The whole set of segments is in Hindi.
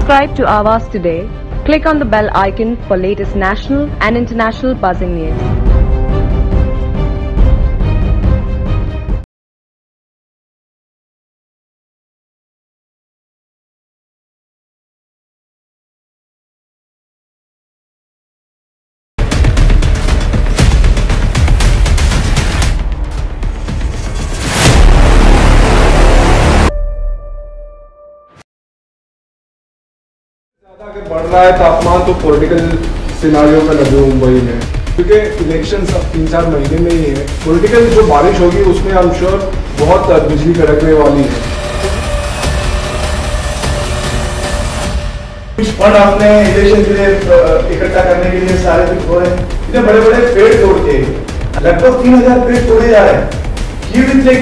Subscribe to Awaaz today. Click on the bell icon for latest national and international buzzing news. अगर बढ़ रहा है तापमान तो पॉलिटिकल सिनारियो का नवी मुंबई में, क्योंकि इलेक्शंस अब 3-4 महीने में ही है। पॉलिटिकल जो बारिश होगी उसमें आई एम श्योर बहुत बिजली कड़कने वाली है। कुछ फंड आपने इलेक्शन के लिए इकट्ठा करने के लिए सारे कुछ हो रहे हैं, इतने बड़े बड़े पेड़ तोड़ के लगभग 3000 पेड़ तोड़े जा रहे हैं।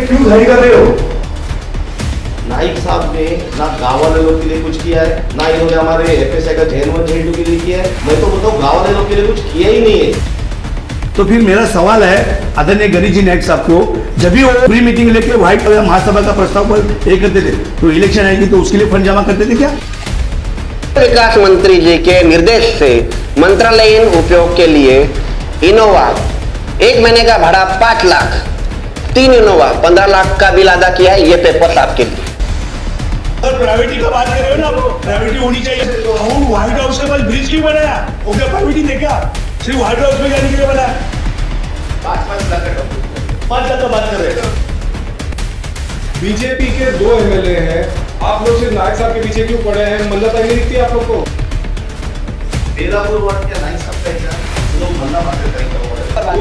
क्यों घाई कर रहे हो? नाइक साहब ने ना गाँव वाले लोग के लिए कुछ किया है, ना इन्होंने हमारे एफएसआई का जैन के लिए किया है। मैं तो बताऊँ गाँव वाले लोग के लिए कुछ किया ही नहीं है। तो फिर मेरा सवाल है आदरणीय गिरीश जी नाइक साहब को, जब भी वो प्री मीटिंग लेके व्हाइट महासभा का प्रस्ताव पर ये करते थे तो इलेक्शन आएगी तो उसके लिए फंड जमा करते थे क्या? विकास मंत्री जी के निर्देश से मंत्रालयीन उपयोग के लिए इनोवा 1 महीने का भाड़ा 5 लाख, 3 इनोवा 15 लाख का बिल अदा किया है। ये पेपर्स आपके लिए। और प्राइवेटी का बात कर रहे हो ना, प्राइवेटी होनी चाहिए। हम व्हाइट हाउस के पास ब्रिज क्यों बनाया? वो क्या प्राइवेटी देखा? सिर्फ व्हाइट हाउस में जाने के लिए बनाया। 5 लाख का बात कर रहे हैं। बीजेपी के 2 एमएलए हैं, आप लोग सिर्फ नायक साहब के पीछे क्यों पड़े हैं? मंदता नहीं दिखती आप लोग को? बेलापुर वार्ड के नाइक साहब का एग्जाम लोग मल्ला बातें करेंगे।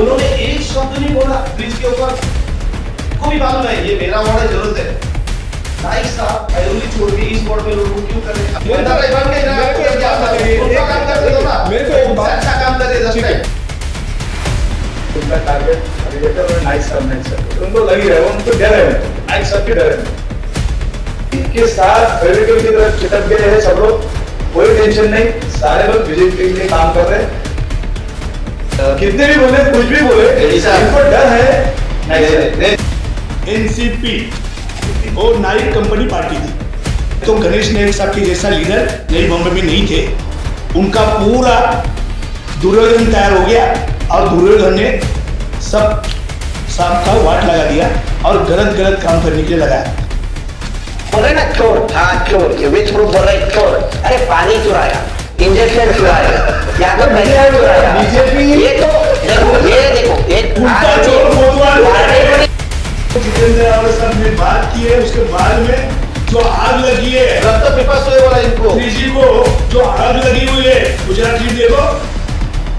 उन्होंने एक शब्द नहीं बोला ब्रिज के ऊपर। को भी मालूम है ये मेरा वार्ड है, जरूरत है। नाइक साहब ऐरोली छोड़ के इस वार्ड में लोगों क्यों कर रहे हैं? अच्छा काम कर रहे हैं। उनका टारगेट एलिवेटर और नाइक साहब नहीं सर, उनको लगी रहे, उनको डर है, नाइक साहब के डर है। इनके साथ फेडरेटिव की तरफ चिपक गए हैं सब लोग, कोई टेंशन नहीं, सारे लोग बीजेपी के लिए काम कर रहे हैं। कितने भी बोले, कुछ भी बोले, इनको डर है। एनसीपी और नाइक कंपनी पार्टी थी, तो गणेश नाइक साहब के जैसा लीडर नई बॉम्बे में नहीं थे। उनका पूरा दुर्योधन तैयार हो गया और दुर्योधन ने सब का वाट लगा दिया और गलत काम करने के लिए लगाया। बोल रहे ना चोर, हाँ चोर, ये विच प्रूफ बोल रहे चोर। अरे पानी चुराया, इंजेक्शन चुराया, या तो पैसा चुराया। बीजेपी ये देखो उल्टा चोर जितेंद्र यादव साहब ने बात की है, उसके बाद में जो आग लगी है रक्त पिपासु है वाला इनको जी को जो आग लगी हुई है गुजरात जी देखो।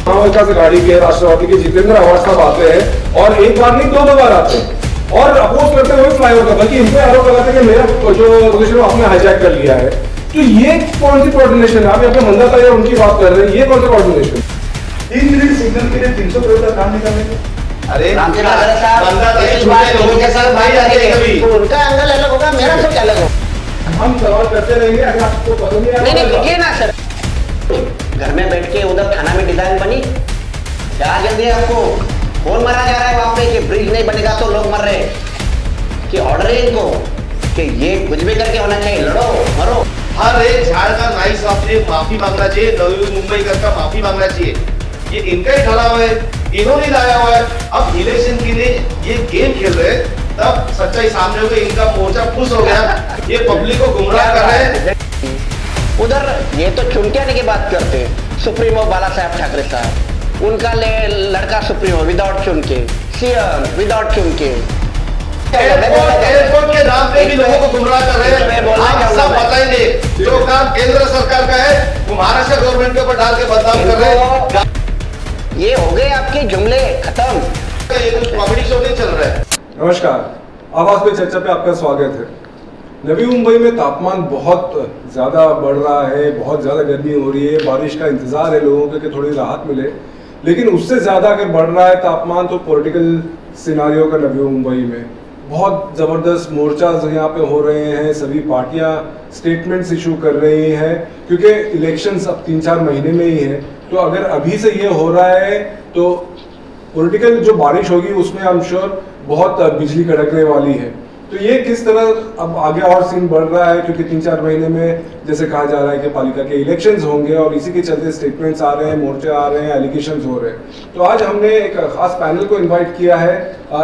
महाविकास अघाड़ी के राष्ट्रवादी के जितेंद्र आवाज साहब आते हैं और एक बार नहीं 2 बार आते हैं और अपोज करते हुए फ्लाईओवर का, बल्कि इनको आरोप लगाते हैं कि मेरा जो पोजीशन आपने हाईजैक कर लिया है। तो ये कौन सी कोऑर्डिनेशन है? आप यहाँ पे मंदता या उनकी बात कर रहे हैं, ये कौन सा कोऑर्डिनेशन? 3 मिनट सिग्नल के लिए 300 करोड़ का काम निकालने का। अरे उनका एंगल अलग होगा, मेरा सोच अलग होगा। हम सवाल करते रहेंगे, अगर आपको पसंद नहीं रुकिए ना सर। घर में बैठ के उधर थाना में डिजाइन बनी, क्या जल्दी है आपको? कौन मरा जा रहा है वहां पे कि ब्रिज नहीं बनेगा तो लोग मर रहे हैं कि ऑर्डर है इनको कि ये कुछ भी करके होना चाहिए, लड़ो मरो। हर एक झाड़ का नाइक साहब से माफी मांगना चाहिए, नवी मुंबई का माफी मांगना चाहिए। ये इनका ही ढला हुआ है, इन्होंने लाया हुआ है। अब इलेक्शन के लिए ये गेम खेल रहे हैं, तब सच्चाई सामने हो गई, इनका मोर्चा खुश हो गया। ये पब्लिक को गुमराह कर रहे हैं। उधर ये तो चुनके आने की बात करते हैं, सुप्रीमो बाला साहब ठाकरे साहब, उनका लड़का सुप्रीमो विदाउट चुनके, सीएम विदाउट चुनके। एयरपोर्ट के नाम पे भी लोगों को गुमराह कर रहे हैं। आप सब बताएंगे जो काम केंद्र सरकार का है वो महाराष्ट्र गवर्नमेंट के ऊपर डाल के बदनाम कर रहे हैं। ये हो गए आपके जुमले खत्म। ये कुछ कॉमेडी शो नहीं चल रहा है। नमस्कार, आवाज पे चर्चा पे आपका स्वागत है। नवी मुंबई में तापमान बहुत ज़्यादा बढ़ रहा है, बहुत ज़्यादा गर्मी हो रही है, बारिश का इंतज़ार है लोगों को कि थोड़ी राहत मिले, लेकिन उससे ज़्यादा अगर बढ़ रहा है तापमान तो पॉलिटिकल सिनारियो का नवी मुंबई में बहुत ज़बरदस्त मोर्चा यहाँ पे हो रहे हैं। सभी पार्टियाँ स्टेटमेंट्स इशू कर रही हैं क्योंकि इलेक्शंस अब 3-4 महीने में ही है। तो अगर अभी से ये हो रहा है तो पॉलिटिकल जो बारिश होगी उसमें आई एम श्योर बहुत बिजली कड़कने वाली है। तो ये किस तरह अब आगे और सीन बढ़ रहा है, क्योंकि 3-4 महीने में जैसे कहा जा रहा है कि पालिका के इलेक्शंस होंगे और इसी के चलते स्टेटमेंट्स आ रहे हैं, मोर्चे आ रहे हैं, एलिगेशंस हो रहे हैं। तो आज हमने एक खास पैनल को इन्वाइट किया है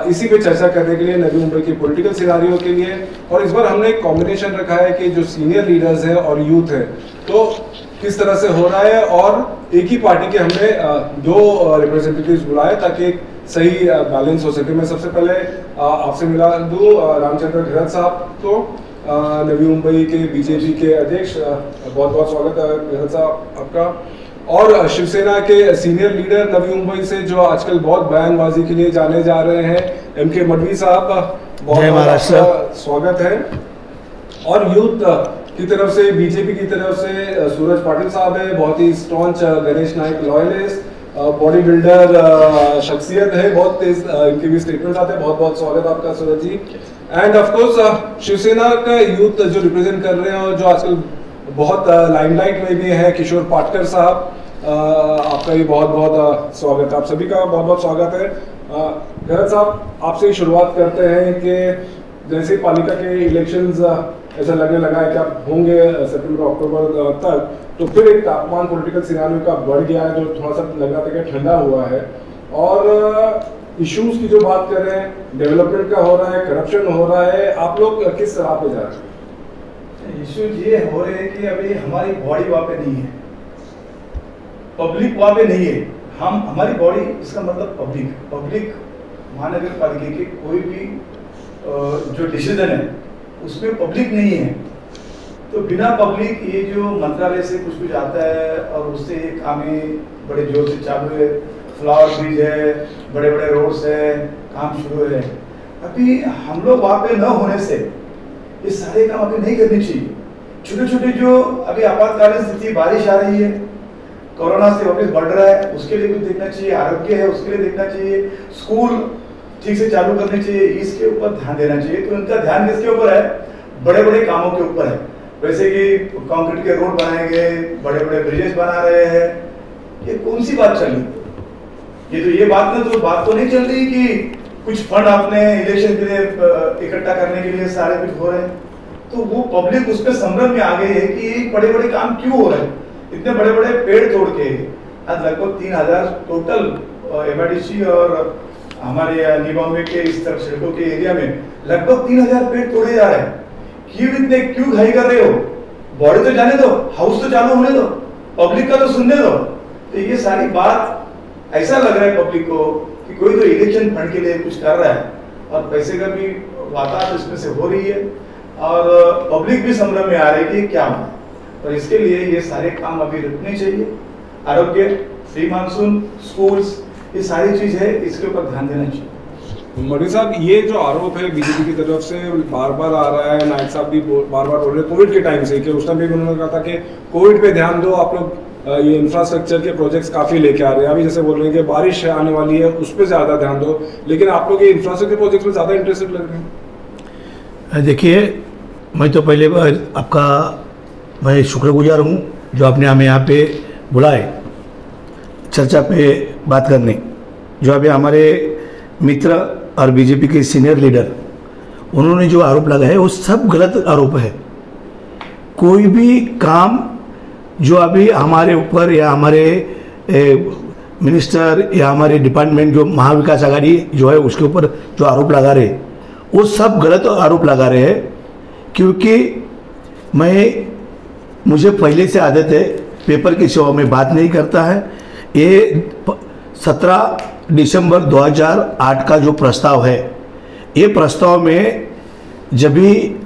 इसी पे चर्चा करने के लिए, नवी मुंबई की पॉलिटिकल सिनारियो के लिए। और इस बार हमने एक कॉम्बिनेशन रखा है कि जो सीनियर लीडर्स हैं और यूथ है, तो किस तरह से हो रहा है, और एक ही पार्टी के हमने 2 रिप्रेजेंटेटिव्स बुलाए ताकि एक सही बैलेंस हो सके। मैं सबसे पहले आपसे मिला दूं रामचंद्र घिरत साहब को, नवी मुंबई के बीजेपी के अध्यक्ष। बहुत बहुत स्वागत है घिरत साहब आपका। और शिवसेना के सीनियर लीडर नवी मुंबई से जो आजकल बहुत बयानबाजी के लिए जाने जा रहे हैं, MK मडवी साहब, बहुत बहुत स्वागत है। और यूथ की तरफ से, बीजेपी की तरफ से सूरज पाटिल साहब है, बहुत ही स्टॉन्च गणेश नायक लॉयलिस्ट, बॉडी बिल्डर शख्सियत है, बहुत तेज इनके भी स्टेटमेंट्स आते हैं। बहुत बहुत स्वागत आपका सूरज जी। एंड ऑफ कोर्स शिवसेना का यूथ जो रिप्रेजेंट कर रहे हैं और जो आजकल बहुत लाइमलाइट में भी है, किशोर पाटकर साहब, आपका भी बहुत बहुत स्वागत है। आप सभी का बहुत बहुत स्वागत है। घिरत साहब, आपसे ही शुरुआत करते हैं कि जैसे पालिका के इलेक्शंस ऐसा लगने लगा है कि आप होंगे सितंबर अक्टूबर तक, तो फिर एक तापमान पॉलिटिकल सिनारियो का बढ़ गया है, जो थोड़ा सा लग रहा था कि ठंडा हुआ है। और इश्यूज की जो बात कर रहे हैं, डेवलपमेंट का हो रहा है, करप्शन हो रहा है, आप लोग किस राह पे जा रहे हैं? इश्यूज ये हो रहे हैं कि अभी हमारी बॉडी वहाँ पे नहीं है, पब्लिक वहाँ पे नहीं है। हमारी बॉडी, इसका मतलब पब्लिक महानगर पालिका के कोई भी जो डिसीजन है उसमें पब्लिक नहीं है। तो बिना पब्लिक, ये जो मंत्रालय से कुछ आता है और उससे ये कामें बड़े जोर से चालू है, फ्लावर ब्रिज है, बड़े बड़े रोड्स है, काम शुरू है। अभी हम लोग वहाँ पे न होने से ये सारे काम अभी नहीं करने चाहिए। छोटे छोटे जो अभी आपातकालीन स्थिति, बारिश आ रही है, कोरोना से वापस बढ़ रहा है, उसके लिए कुछ देखना चाहिए, आरोग्य है उसके लिए देखना चाहिए, स्कूल ठीक से चालू करने चाहिए, इसके ऊपर ध्यान देना चाहिए। तो उनका ध्यान किसके ऊपर है? बड़े बड़े कामों के ऊपर है। वैसे कि कंक्रीट के रोड बनाएंगे, बड़े बड़े ब्रिजेस बना रहे हैं, ये कौन सी बात चली? ये बात ना, तो बात तो नहीं चल रही कि कुछ फंड आपने इलेक्शन के लिए इकट्ठा करने के लिए सारे कुछ हो रहे हैं। तो वो पब्लिक उस पर संभ्रम में आ गई है कि बड़े बड़े काम क्यों हो रहे हैं। इतने बड़े बड़े पेड़ तोड़ के आज लगभग 3000 टोटल MIDC और हमारे न्यू बॉम्बे के इस तरफ सड़कों के एरिया में लगभग 3000 पेड़ तोड़े जा रहे हैं। क्यों घाई कर रहे हो? बॉडी तो जाने दो, हाउस तो चालू होने दो, पब्लिक का तो सुनने दो। तो ये सारी बात ऐसा लग रहा है पब्लिक को कि कोई तो इलेक्शन फंड के लिए कुछ कर रहा है और पैसे का भी वातावरण इसमें से हो रही है और पब्लिक भी संभ्रम में आ रही है कि क्या हो। और इसके लिए ये सारे काम अभी रुकने चाहिए। आरोग्य, फ्री मानसून, स्कूल्स, ये सारी चीज है, इसके ऊपर ध्यान देना चाहिए। मडवी साहब, ये जो आरोप है बीजेपी की तरफ से बार बार आ रहा है, नायक साहब भी बार बार बोल रहे हैं कोविड के टाइम से, कि उस टाइम भी उन्होंने कहा था कि कोविड पे ध्यान दो, आप लोग ये इंफ्रास्ट्रक्चर के प्रोजेक्ट्स काफी लेके आ रहे हैं। अभी जैसे बोल रहे हैं कि बारिश आने वाली है, उस पर ज्यादा ध्यान दो, लेकिन आप लोग ये इंफ्रास्ट्रक्चर प्रोजेक्ट्स में ज्यादा इंटरेस्टेड लग रहे हैं। देखिए, मैं तो पहले आपका मैं शुक्रगुजार हूँ जो आपने हमें यहाँ पे बुलाए चर्चा पे बात करने। जो अभी हमारे मित्र और बीजेपी के सीनियर लीडर, उन्होंने जो आरोप लगाया है वो सब गलत आरोप है। कोई भी काम जो अभी हमारे ऊपर या हमारे मिनिस्टर या हमारे डिपार्टमेंट जो महाविकास आघाड़ी जो है उसके ऊपर जो आरोप लगा रहे, वो सब गलत आरोप लगा रहे हैं। क्योंकि मुझे पहले से आदत है पेपर की सेवा में बात नहीं करता है। ये 17 दिसंबर 2008 का जो प्रस्ताव है, ये प्रस्ताव में जब भी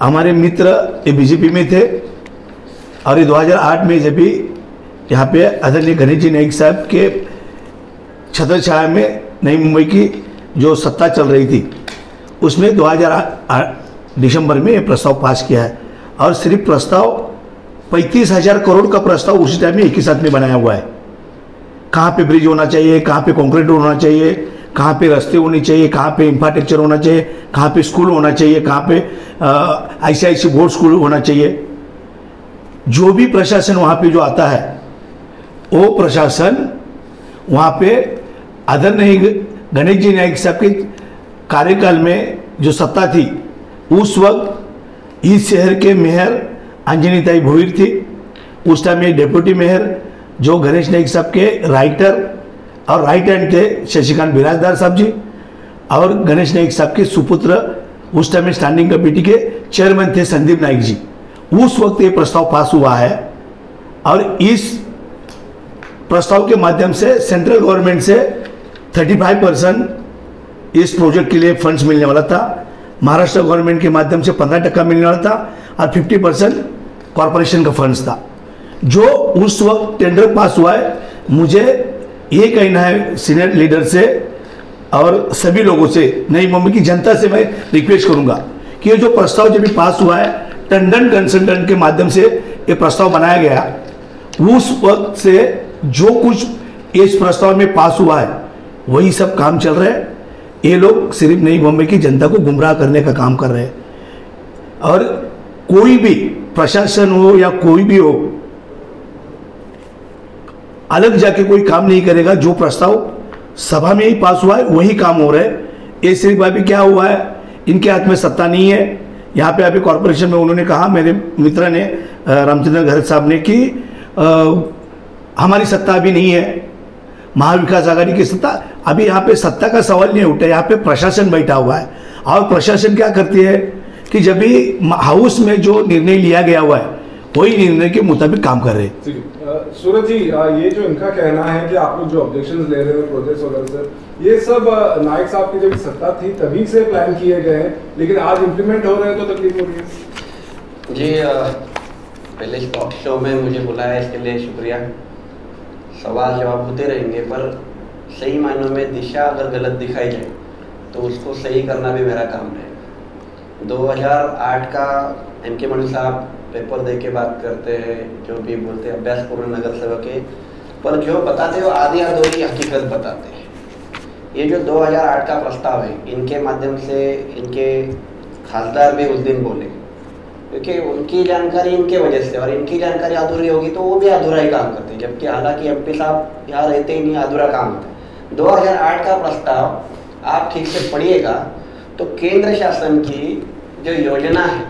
हमारे मित्र ये बीजेपी में थे और ये 2008 में जब भी यहाँ पे आदरणीय गणेश जी नाइक साहब के छत्र छाया में नई मुंबई की जो सत्ता चल रही थी, उसमें 2008 दिसंबर में ये प्रस्ताव पास किया है। और सिर्फ प्रस्ताव 35,000 करोड़ का प्रस्ताव उसी टाइम में एक ही साथ में बनाया हुआ है। कहाँ पे ब्रिज होना चाहिए, कहाँ पे कंक्रीट होना चाहिए, कहाँ पे रास्ते होने चाहिए, कहाँ पे इंफ्रास्ट्रक्चर होना चाहिए, कहाँ पे स्कूल होना चाहिए, कहाँ पे ICIC बोर्ड स्कूल होना चाहिए। जो भी प्रशासन वहाँ पे जो आता है, वो प्रशासन वहाँ पे आदरणीय गणेश जी नाइक साहब के कार्यकाल में जो सत्ता थी उस वक्त इस शहर के मेयर अंजनीताई भोईर थी, उस टाइम में डेप्यूटी मेयर जो गणेश नाइक साहब के राइटर और राइट हैंड थे शशिकांत बिराजदार साहब जी, और गणेश नाइक साहब के सुपुत्र उस टाइम में स्टैंडिंग कमेटी के चेयरमैन थे संदीप नाइक जी। उस वक्त ये प्रस्ताव पास हुआ है और इस प्रस्ताव के माध्यम से सेंट्रल गवर्नमेंट से 35% इस प्रोजेक्ट के लिए फंड्स मिलने वाला था, महाराष्ट्र गवर्नमेंट के माध्यम से 15% मिलने वाला था और 50% कॉरपोरेशन का फंड्स था। जो उस वक्त टेंडर पास हुआ है, मुझे ये कहना है सीनियर लीडर से और सभी लोगों से, नई मुंबई की जनता से मैं रिक्वेस्ट करूंगा कि ये जो प्रस्ताव जब भी पास हुआ है, टंडन कंसल्टेंट के माध्यम से ये प्रस्ताव बनाया गया, उस वक्त से जो कुछ इस प्रस्ताव में पास हुआ है वही सब काम चल रहा है। ये लोग सिर्फ नई मुंबई की जनता को गुमराह करने का काम कर रहे हैं और कोई भी प्रशासन हो या कोई भी हो अलग जाके कोई काम नहीं करेगा। जो प्रस्ताव सभा में ही पास हुआ है वही काम हो रहा है। ये सिर्फ अभी क्या हुआ है, इनके हाथ में सत्ता नहीं है। यहाँ पे अभी कॉर्पोरेशन में उन्होंने कहा, मेरे मित्र ने रामचंद्र घरत साहब ने, कि हमारी सत्ता अभी नहीं है, महाविकास आघाड़ी की सत्ता। अभी यहाँ पे सत्ता का सवाल नहीं उठा, यहाँ पे प्रशासन बैठा हुआ है और प्रशासन क्या करती है कि जब भी हाउस में जो निर्णय लिया गया हुआ है वही निर्णय के मुताबिक काम कर रहे हैं। सूरज जी, ये जो इनका कहना है कि आप लोग जो ऑब्जेक्शंस ले रहे हो प्रोजेक्ट्स वगैरह से, ये सब नाइक साहब की जब सत्ता थी तभी से प्लान किए गए हैं, लेकिन आज इम्प्लीमेंट हो रहे हैं तो तकलीफ हो रही है। जी, पहले स्टॉक शो में मुझे बुलाया, इसके लिए शुक्रिया। सवाल जवाब होते रहेंगे, पर सही मायनों में दिशा अगर गलत दिखाई जाए तो उसको सही करना भी मेरा काम है। 2008 का एम.के. मणि साहब पेपर दे के बात करते हैं, जो भी बोलते हैं अभ्यासपूर्ण नगर सेवक के, पर जो बताते हो आधी अधूरी हकीकत बताते हैं। ये जो 2008 का प्रस्ताव है, इनके माध्यम से इनके खासदार भी उस दिन बोले, क्योंकि उनकी जानकारी इनके वजह से, और इनकी जानकारी अधूरी होगी तो वो भी अधूरा ही काम करते हैं, जबकि हालांकि एमपी साहब यहाँ रहते ही नहीं, अधूरा काम होता है। 2008 का प्रस्ताव आप ठीक से पढ़िएगा तो केंद्र शासन की जो योजना है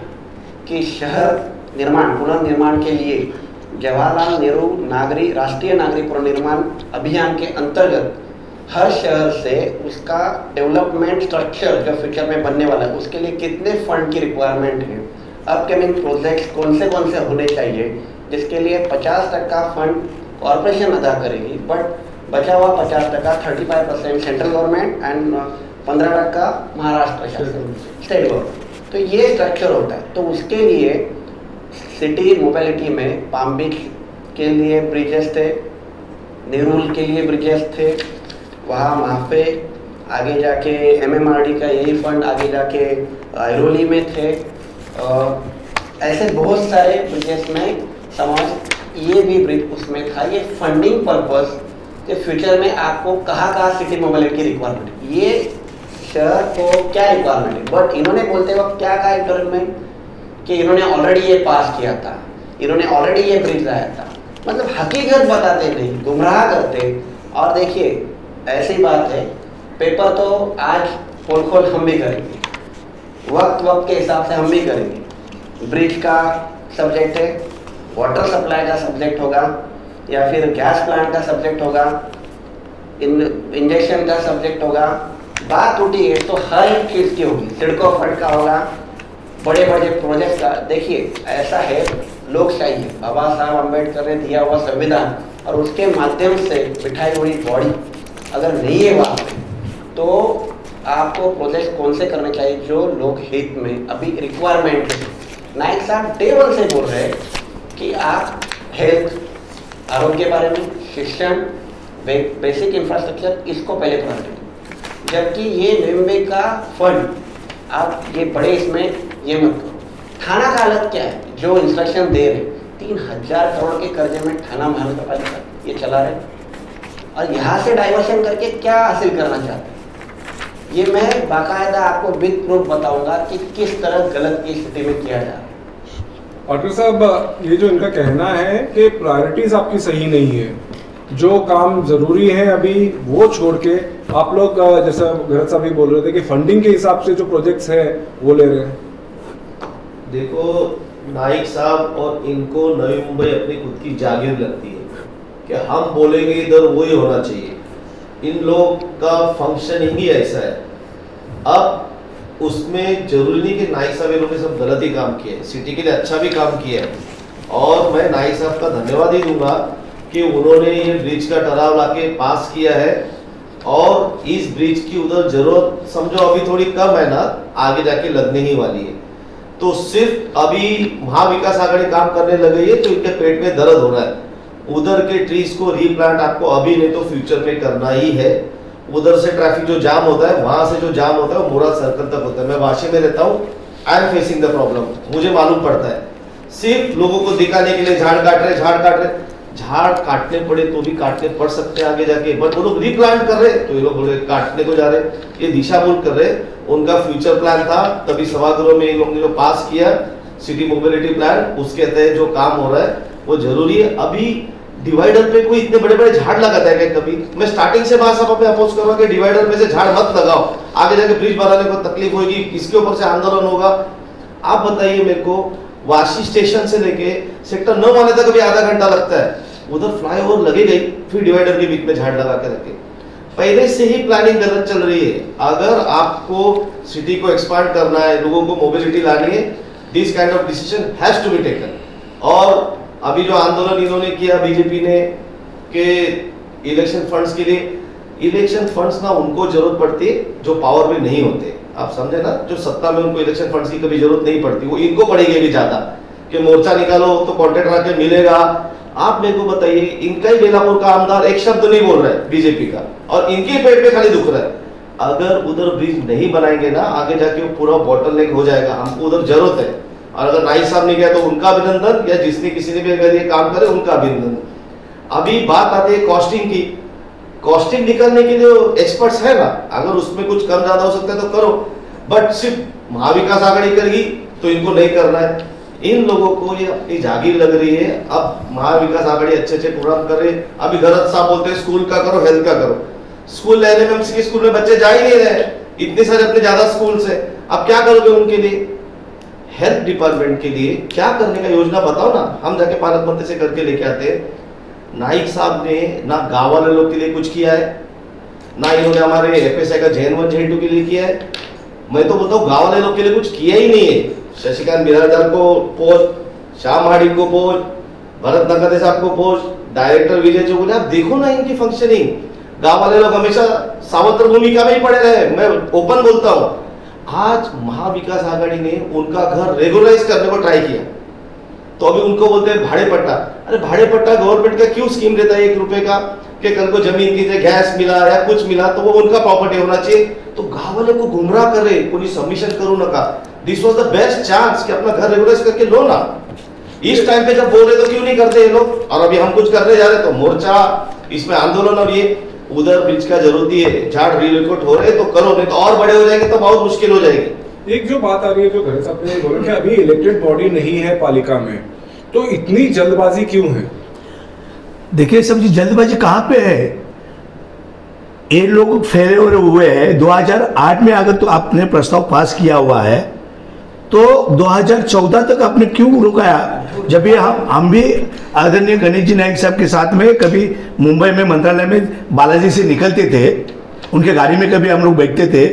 कि शहर निर्माण पुनर्निर्माण के लिए जवाहरलाल नेहरू राष्ट्रीय नागरिक पुनर्निर्माण अभियान के अंतर्गत हर शहर से उसका डेवलपमेंट स्ट्रक्चर जो फ्यूचर में बनने वाला है उसके लिए कितने फंड की रिक्वायरमेंट है, अपकमिंग प्रोजेक्ट्स कौन से होने चाहिए, जिसके लिए 50% फंड कॉर्पोरेशन अदा करेगी, बट बचा हुआ 50% 35% सेंट्रल गवर्नमेंट एंड 15% महाराष्ट्र शासन स्टेट गवर्नमेंट। तो ये स्ट्रक्चर होता है। तो उसके लिए सिटी मोबिलिटी में पाम बीच के लिए ब्रिजेस थे, नेरुल के लिए ब्रिजेस थे, वहाँ माफे, आगे जाके MMRD का यही फंड आगे जाके ऐरोली में थे, ऐसे बहुत सारे ब्रिजेस में समाज ये भी ब्रिज उसमें था। ये फंडिंग पर्पस के फ्यूचर में आपको कहाँ सिटी मोबिलिटी की रिक्वायरमेंट, ये शहर को क्या रिक्वायरमेंट है, बट इन्होंने बोलते वक्त क्या कहा गवर्नमेंट कि इन्होंने ऑलरेडी ये पास किया था, इन्होंने ऑलरेडी ये ब्रिज लाया था। मतलब हकीकत बताते नहीं, गुमराह करते। और देखिए ऐसी बात है, पेपर तो आज खोल हम भी करेंगे, वक्त के हिसाब से हम भी करेंगे। ब्रिज का सब्जेक्ट है, वाटर सप्लाई का सब्जेक्ट होगा, या फिर गैस प्लांट का सब्जेक्ट होगा, इंजेक्शन का सब्जेक्ट होगा। बात उठी है तो हर एक चीज़ की होगी, सिडको फंड का होगा, बड़े प्रोजेक्ट का। देखिए ऐसा है, लोकशाही है, बाबा साहब अम्बेडकर ने दिया हुआ संविधान और उसके माध्यम से बिठाई हुई बॉडी अगर नहीं है वहाँ पे, तो आपको प्रोजेक्ट कौन से करने चाहिए जो लोक हित में अभी रिक्वायरमेंट है। नाइक साहब डे 1 से बोल रहे हैं कि आप हेल्थ, आरोग्य के बारे में, शिक्षण, बेसिक इंफ्रास्ट्रक्चर, इसको पहले प्रायोरिटी, जबकि ये मुंबई का फंड आप ये बड़े इसमें ये मत करो। थाना का हालत क्या है, जो इंस्ट्रक्शन दे रहे 3000 करोड़ के कर्जे में थाना महानगर पालिका ये चला रहे, और यहाँ से डाइवर्शन करके क्या हासिल करना चाहते हैं, ये मैं बाकायदा आपको विद प्रूफ बताऊंगा कि किस तरह गलत की स्थिति में किया जा रहा है। डॉक्टर साहब, ये जो इनका कहना है कि प्रायोरिटीज आपकी सही नहीं है, जो काम जरूरी है अभी वो छोड़ के आप लोग जैसा भरत साहब भी बोल रहे थे कि फंडिंग के हिसाब से जो प्रोजेक्ट्स हैं वो ले रहे हैं। देखो नाइक साहब और इनको नवी मुंबई अपनी खुद की जागीर लगती है कि हम बोलेंगे इधर वही होना चाहिए। इन लोग का फंक्शनिंग ही ऐसा है। अब उसमें जरूरी नहीं कि नाइक साहब इन्होंने सब गलत ही काम किया है, सिटी के लिए अच्छा भी काम किया है। और मैं नाइक साहब का धन्यवाद ही दूंगा कि उन्होंने ये ब्रिज का ठहराव लाके पास किया है। और इस ब्रिज की उधर जरूरत समझो अभी थोड़ी कम है ना, आगे जाके लगने ही वाली है। तो सिर्फ अभी महाविकास आघाड़ी काम करने लग गई है तो इनके पेट में दर्द हो रहा है। उधर के ट्रीज को रीप्लांट आपको अभी नहीं तो फ्यूचर में करना ही है। उधर से ट्रैफिक जो जाम होता है, वहां से जो जाम होता है वो मुराद सर्कल तक होता है। मैं वाशी में रहता हूँ, I am facing the problem, मुझे मालूम पड़ता है। सिर्फ लोगों को दिखाने के लिए झाड़ काट रहे, झाड़ काटने पड़े तो भी काटने पड़ सकते हैं आगे जाके, बट वो लोग रीप्लांट कर रहे तो ये लोग बोले काटने को जा रहे। ये दिशा मूल कर रहे। उनका फ्यूचर प्लान था, तभी सभागृह में इन लोगों ने जो पास किया सिटी मोबिलिटी प्लान, उसके तहत जो काम हो रहा है वो जरूरी है। अभी डिवाइडर पे कोई इतने बड़े बड़े झाड़ लगाता है क्या कभी? मैं स्टार्टिंग से बात सब पे अपोज करूंगा कि डिवाइडर पे से झाड़ मत लगाओ, आगे जाके ब्रिज बनाने को तकलीफ होगी, इसके ऊपर से आंदोलन होगा। आप बताइए मेरे को, वाशी स्टेशन से लेके सेक्टर 9 आने तक अभी आधा घंटा लगता है। उधर फ्लाईओवर लगे गई, फिर डिवाइडर के बीच में झाड़ लगा के रखे। पहले से ही प्लानिंग गलत चल रही है। अगर आपको सिटी को एक्सपांड करना है, लोगों को मोबिलिटी लानी है, this kind of decision has to be taken. और अभी जो आंदोलन इन्होंने किया बीजेपी ने कि इलेक्शन फंड्स के लिए, इलेक्शन फंड्स ना उनको जरूरत पड़ती है जो पावर में नहीं होते। आप समझे ना, जो सत्ता में उनको इलेक्शन फंड्स की कभी जरूरत नहीं पड़ती, वो इनको पड़ेगी भी ज्यादा कि मोर्चा निकालो तो कॉन्ट्रैक्ट आके मिलेगा। आप मेरे को बताइए, इनका ही बेलापुर का आमदार एक शब्द नहीं बोल रहा है बीजेपी का, और इनके पेट में खाली दुख रहा है। अगर उधर ब्रिज नहीं बनाएंगे ना, आगे जाके वो पूरा बॉटलनेक हो जाएगा। हमको उधर जरूरत है, और अगर नाइक साहब ने किया तो उनका अभिनंदन, या जिसने किसी ने भी अगर ये काम करे उनका अभिनंदन। अभी बात आती है कॉस्टिंग की। कॉस्टिंग निकालने के लिए एक्सपर्ट्स है ना, अगर उसमें कुछ कम ज्यादा हो सकता है तो करो, बट सिर्फ महाविकास आघाड़ी करेगी तो इनको नहीं करना है। इन लोगों को ये अपनी जागीर लग रही है। अब महाविकास आघाड़ी अच्छे अच्छे प्रोग्राम कर रहे हैं। अभी भरत साहब बोलते हैं स्कूल का करो, हेल्थ का करो। स्कूल एनएमएमसी के स्कूल में बच्चे जा ही नहीं रहे, इतने सारे अपने ज्यादा स्कूल से। अब क्या करोगे उनके लिए? हेल्थ डिपार्टमेंट के लिए क्या करने का योजना बताओ ना, हम जाके पालक मंत्री से करके लेके आते हैं। नाइक साहब ने ना गांव वाले लोग के लिए कुछ किया है, ना इन्होंने हमारे एफएसआई का जैन 1 जैन 2 के लिए किया है। मैं तो बोलता हूँ गांव वाले लोग के लिए कुछ किया ही नहीं है। शशिकांत बिराजदार को पोस्ट, श्याम हार्डिंग को पोस्ट, भरत नगदे साहब को पोस्ट, डायरेक्टर विजय चौगुले। आप देखो ना इनकी फंक्शनिंग। गांव वाले लोग हमेशा सावत्र भूमिका में ही पड़े रहे। मैं ओपन बोलता हूँ, आज महाविकास आघाड़ी ने उनका घर रेगुलराइज करने को ट्राई किया तो अभी उनको बोलते हैं भाड़े पट्टा। अरे भाड़े पट्टा गवर्नमेंट का क्यों स्कीम देता है 1 रुपए का, कि कल को जमीन की गैस मिला या कुछ मिला तो वो उनका प्रॉपर्टी होना चाहिए। तो गांव वाले को गुमराह कर रहे, कोई सबमिशन करो ना का। This was the best chance कि अपना घर रेगुलराइज करके लो ना। इस टाइम पे जब बोल रहे तो क्यों नहीं करते ये लोग? और अभी हम कुछ करने जा रहे तो मोर्चा, इसमें आंदोलन। और ये उधर ब्रिज का जरूरती है, झाड़ रिलोकेट हो रहे तो करो, नहीं तो और बड़े हो जाएंगे तो बहुत मुश्किल हो जाएगी। एक जो बात आ रही है, जो भरत साहब ने बोला कि अभी इलेक्टेड बॉडी नहीं है पालिका में, तो इतनी जल्दबाजी क्यों है? देखिए सब जी, जल्दबाजी कहां पे है? ये लोग फैले हुए हैं। 2008 में अगर तो आपने प्रस्ताव पास किया हुआ है तो 2014 तक आपने क्यों रुकाया? जब ये हम भी आदरणीय गणेश जी नाइक साहब के साथ में कभी मुंबई में मंत्रालय में बालाजी से निकलते थे, उनके गाड़ी में कभी हम लोग बैठते थे,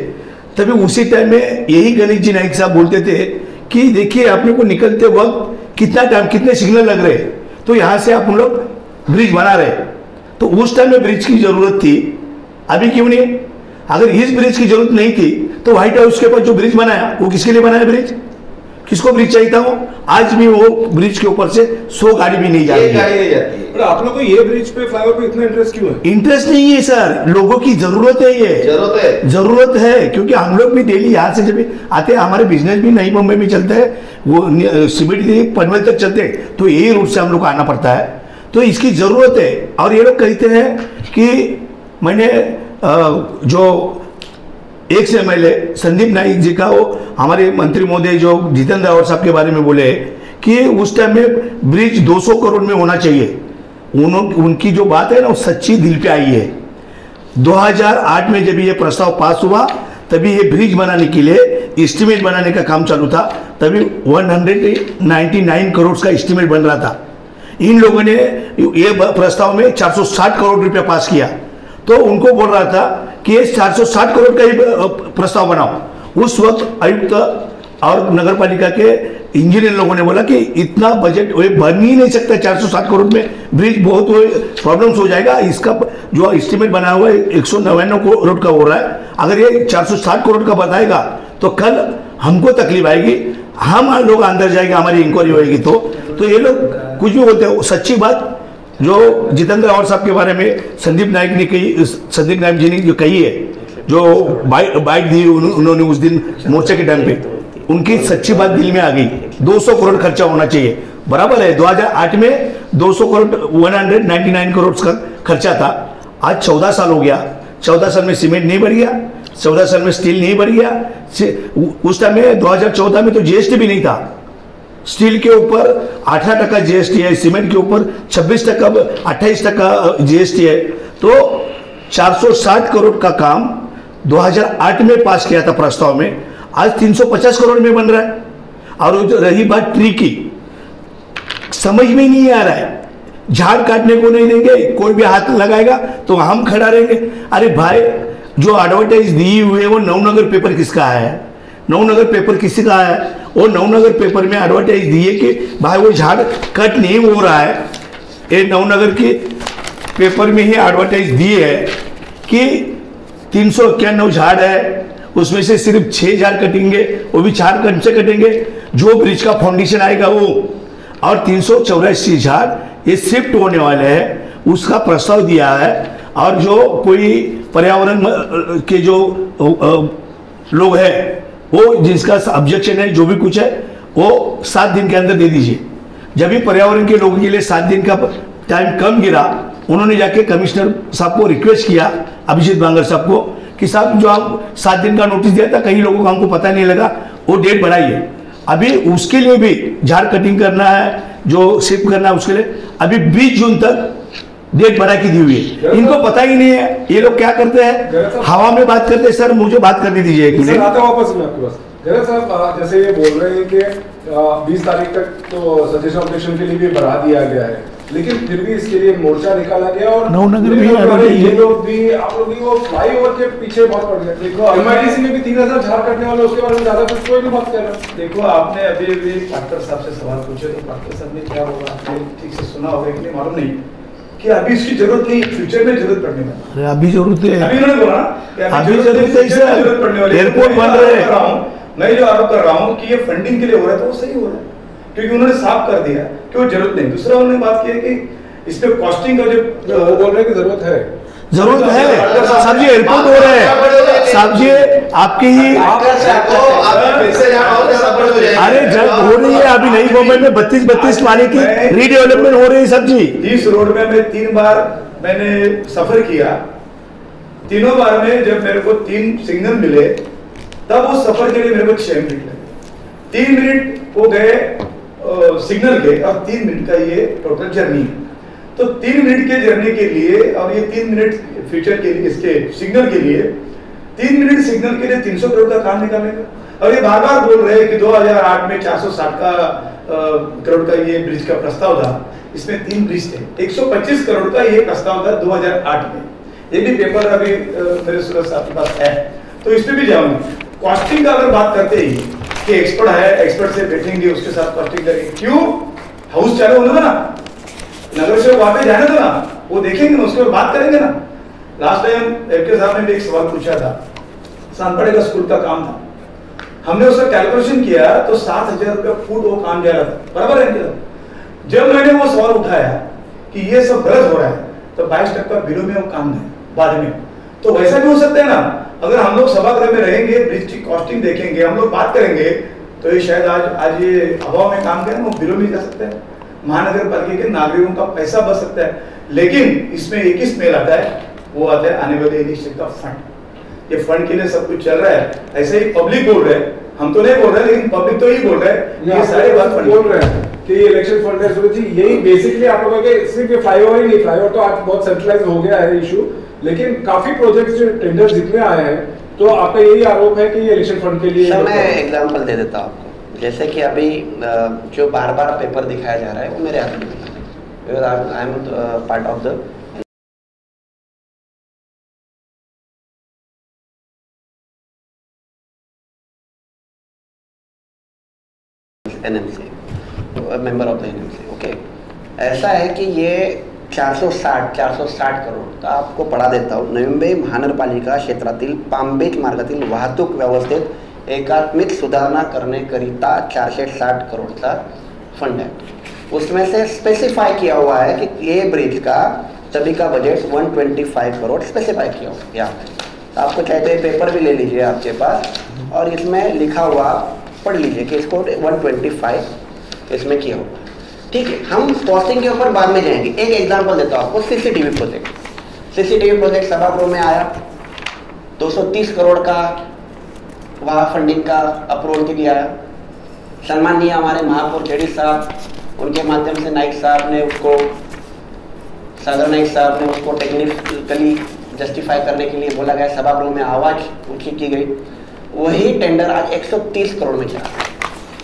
तभी उसी टाइम में यही गणेश जी नाइक साहब बोलते थे कि देखिए अपने को निकलते वक्त कितना टाइम, कितने सिग्नल लग रहे, तो यहाँ से आप लोग ब्रिज बना रहे। तो उस टाइम में ब्रिज की जरूरत थी, अभी क्यों नहीं? अगर इस ब्रिज की जरूरत नहीं थी तो व्हाइट हाउस के ऊपर जो ब्रिज बनाया वो किसके लिए बनाया? ब्रिज किसको ब्रिज चाहिए था? वो आज भी वो ब्रिज के ऊपर से 100 गाड़ी भी नहीं जा रही है। पर आप लोगों को ये ब्रिज पे, फ्लाईओवर पे इतना इंटरेस्ट क्यों है? इंटरेस्ट नहीं है सर, लोगों की जरूरत है। ये जरूरत है क्योंकि हम लोग भी डेली यहाँ से जब आते हैं, हमारे बिजनेस भी नई मुंबई में चलता है, वो सीबीडी पनवेल तक चलते हैं, तो यही रूट से हम लोग को आना पड़ता है। तो इसकी जरूरत है। और ये लोग कहते हैं कि मैंने जो एक से MLA संदीप नाइक जी का, वो हमारे मंत्री महोदय जो जितेंद्र रावत साहब के बारे में बोले कि उस टाइम में ब्रिज 200 करोड़ में होना चाहिए, उनकी जो बात है ना वो सच्ची दिल पे आई है। 2008 में जब ये प्रस्ताव पास हुआ तभी ये ब्रिज बनाने के लिए एस्टिमेट बनाने का काम चालू था, तभी 199 करोड़ का एस्टिमेट बन रहा था। इन लोगों ने ये प्रस्ताव में 460 करोड़ रुपया पास किया, तो उनको बोल रहा था कि ये 460 करोड़ का ही प्रस्ताव बनाओ। उस वक्त आयुक्त और नगर पालिका के इंजीनियर लोगों ने बोला कि इतना बजट बन ही नहीं सकता, 460 करोड़ में ब्रिज बहुत प्रॉब्लम्स हो जाएगा। इसका जो एस्टिमेट बना हुआ है 199 करोड़ का हो रहा है, अगर ये 460 करोड़ का बताएगा तो कल हमको तकलीफ आएगी, हम लोग अंदर जाएंगे, हमारी इंक्वायरी होएगी। तो ये लोग कुछ भी बोलते हैं। सच्ची बात जो जितेंद्र रावत साहब के बारे में संदीप नायक जी ने जो कही है, जो बाइट दी उन्होंने उस दिन मोर्चे के टाइम पे, उनकी सच्ची बात दिल में आ गई। 200 करोड़ खर्चा होना चाहिए, बराबर है। 2008 में 200 करोड़ 199 करोड़ का खर्चा था। आज 14 साल हो गया, 14 साल में सीमेंट नहीं बढ़ गया, 14 साल में स्टील नहीं बढ़ गया। उस टाइम में 2014 में तो जीएसटी भी नहीं था। स्टील के ऊपर 18% जीएसटी है, सीमेंट के ऊपर 26%, 28% जीएसटी है। तो 460 करोड़ का काम 2008 में पास किया था प्रस्ताव में, आज 350 करोड़ में बन रहा है। और जो रही बात ट्री की, समझ में नहीं आ रहा है, झाड़ काटने को नहीं देंगे, कोई भी हाथ लगाएगा तो हम खड़ा रहेंगे। अरे भाई, जो एडवर्टाइज दी हुई है वो नवनगर पेपर किसका है? नवनगर पेपर किसी का है? वो नवनगर पेपर में एडवर्टाइज दी है कि भाई वो झाड़ कट नहीं हो रहा है। ये नवनगर की पेपर में ही एडवर्टाइज दी है कि 391 झाड़ है, उसमें से सिर्फ 6 झाड़ कटेंगे, वो भी 4 कट से कटेंगे, जो ब्रिज का फाउंडेशन आएगा वो, और 384 झाड़ ये शिफ्ट होने वाले हैं, उसका प्रस्ताव दिया है। और जो कोई पर्यावरण के जो लोग हैं, वो जिसका ऑब्जेक्शन है, जो भी कुछ है, वो 7 दिन के अंदर दे दीजिए। जब भी पर्यावरण के लोगों के लिए 7 दिन का टाइम कम गिरा, उन्होंने जाके कमिश्नर साहब को रिक्वेस्ट किया, अभिजीत बांगर साहब को, कि साहब जो आप 7 दिन का नोटिस दिया था, कई लोगों को हमको पता नहीं लगा, वो डेट बढ़ाइए। अभी उसके लिए भी झाड़ कटिंग करना है, जो शिफ्ट करना है, उसके लिए अभी 20 जून तक डेट बढ़ा के दी हुई है। इनको पता ही नहीं है। ये लोग क्या करते हैं, हवा में बात करते हैं। सर मुझे बात करने दीजिए एक मिनट। आता वापस मैं आपके पास। गैरत साहब, जैसे ये बोल रहे हैं कि 20 तारीख तक तो सजेशन ऑब्जेक्शन के लिए भी बढ़ा दिया गया है, लेकिन फिर भी इसके लिए मोर्चा निकाला गया और नवनगर में ये लोग भी, आप लोग भी वो फ्लाईओवर के पीछे बहुत पड़ गए। देखो एमआईडीसी में भी 3000 झाड़ काटने वाले, उसके बारे में ज्यादा कुछ कोई नहीं बात कर रहा। देखो, आपने अभी पाटकर साहब से सवाल पूछे, तो पाटकर साहब ने क्या बोला, आपने ठीक से सुना होगा कि नहीं मालूम नहीं, कि अभी इसकी जरूरत नहीं, फ्यूचर में जरूरत पड़ने वाली। अरे अभी जरूरत है, अभी उन्होंने बोला अभी जरूरत है, जरूरत पड़ने वाली। एयरपोर्ट बन रहे हैं। मैं जो आरोप कर रहा हूँ कि ये फंडिंग के लिए हो रहा है, तो वो सही हो रहा है, क्योंकि उन्होंने साफ कर दिया कि वो जरूरत नहीं। दूसरा उन्होंने बात की है कि इसमें कॉस्टिंग का जो वो बोल रहे हैं कि जरूरत है साहब जी, एयरपोर्ट हो रहे हैं साहब जी, आपकी ही अरे जब हो रही है अभी नई मुंबई में 32 माले की रीडेवलपमेंट हो रही है साहब जी। इस रोड में मैं 3 बार मैंने सफर किया, तीनों बार में जब मेरे को 3 सिग्नल मिले, तब उस सफर के लिए मेरे को 6 मिनट लगे। 3 मिनट हो गए सिग्नल के, और 3 मिनट का ये टोटल जर्नी है। तो 3 मिनट के जर्नी के लिए, और ये 3 मिनट फ्यूचर के लिए, इसके सिग्नल के लिए 3 मिनट सिग्नल के लिए 300 करोड़ का काम निकालने का। और ये बार बार बोल रहे हैं कि 2008 में 460 करोड़ का ये ब्रिज का प्रस्ताव था, इसमें 3 ब्रिज थे, 125 करोड़ का ये प्रस्ताव था 2008 में। ये भी पेपर अभी मेरे सूरज साहब के पास है, तो इस पे भी जाऊंगा। कॉस्टिंग का अगर बात करते ही कि एक्सपर्ट है, एक्सपर्ट से बैठेंगे, उसके साथ कॉस्टिंग करेंगे, क्यों हाउस चालू होने ना, नगर सेवक वहां पे जाने दो ना, वो देखेंगे ना, उसके बाद बात करेंगे ना। लास्ट टाइम एफके साहब ने भी एक सवाल पूछा था, सानपड़े का स्कूल का काम था, हमने उसका कैलकुलेशन किया तो 7000 रुपया फुट वो काम जा रहा था, बराबर है। जब मैंने वो सवाल उठाया कि ये सब गलत हो रहा है, तो 22% बिलों में वो काम है बाद में। तो वैसा भी हो सकता है ना, अगर हम लोग सभागृह में रहेंगे, ब्रिज की कॉस्टिंग देखेंगे, हम लोग बात करेंगे, तो ये शायद आज ये हवा में काम करें, वो बिलों में जा सकता है, महानगर पालिका के नागरिकों का पैसा बच सकता है। लेकिन इसमें एक ही स्मेल आता है, वो आता है आने वाले इलेक्शन का फंड। ये फंड के लिए सब कुछ चल रहा है, ऐसे ही पब्लिक बोल रहे हैं, हम तो नहीं बोल रहे, लेकिन पब्लिक तो ही बोल रहे हैं, ये सारी बात बोल रहे हैं। कि ये इलेक्शन फंड है सूरज जी, यही बेसिकली आप लोगों के सिर्फ ये फ्लाईओवर ही नहीं, फ्लाईओवर तो आज बहुत सेंट्रलाइज हो गया है इशू, लेकिन काफी प्रोजेक्ट्स जो टेंडर जितने आए हैं, तो आपका यही आरोप है कि ये इलेक्शन फंड के लिए। सर मैं एग्जांपल दे देता हूँ आपको, जैसे कि अभी जो बार बार पेपर दिखाया जा रहा है वो मेरे हाथ में नहीं है, I am part of the NMC, member of the NMC. Okay, ऐसा है कि ये 460 करोड तर आपको पडा देता हूँ। नवी मुंबई महानगरपालिका क्षेत्रातील पामबेच मार्गातील वाहतूक व्यवस्थेत एकात्मिक सुधारणा करण्याकरिता 460 करोडचा फंड है। उसमें से स्पेसिफाई किया हुआ है कि ये ब्रिज का सभी का बजट 125 करोड़ स्पेसिफाई किया हुआ है यहाँ पे। तो आपको चाहते पेपर भी ले लीजिए आपके पास, और इसमें लिखा हुआ पढ़ लीजिए कि इसको 125 इसमें किया हुआ। ठीक है, हम कॉस्टिंग के ऊपर बाद में जाएंगे। एक एग्जांपल देता हूँ आपको, सीसीटीवी प्रोजेक्ट। सीसीटीवी प्रोजेक्ट सभागृह में आया, 230 करोड़ का वहाँ फंडिंग का अप्रूवल के लिए आया। सम्माननीय हमारे महापौर जेडी साहब, उनके माध्यम से नाइक साहब ने उसको, सागर नाइक साहब ने उसको टेक्निकली जस्टिफाई करने के लिए बोला गया, सभागृह में आवाज ऊंची की गई। वही टेंडर आज 130 करोड़ में चला।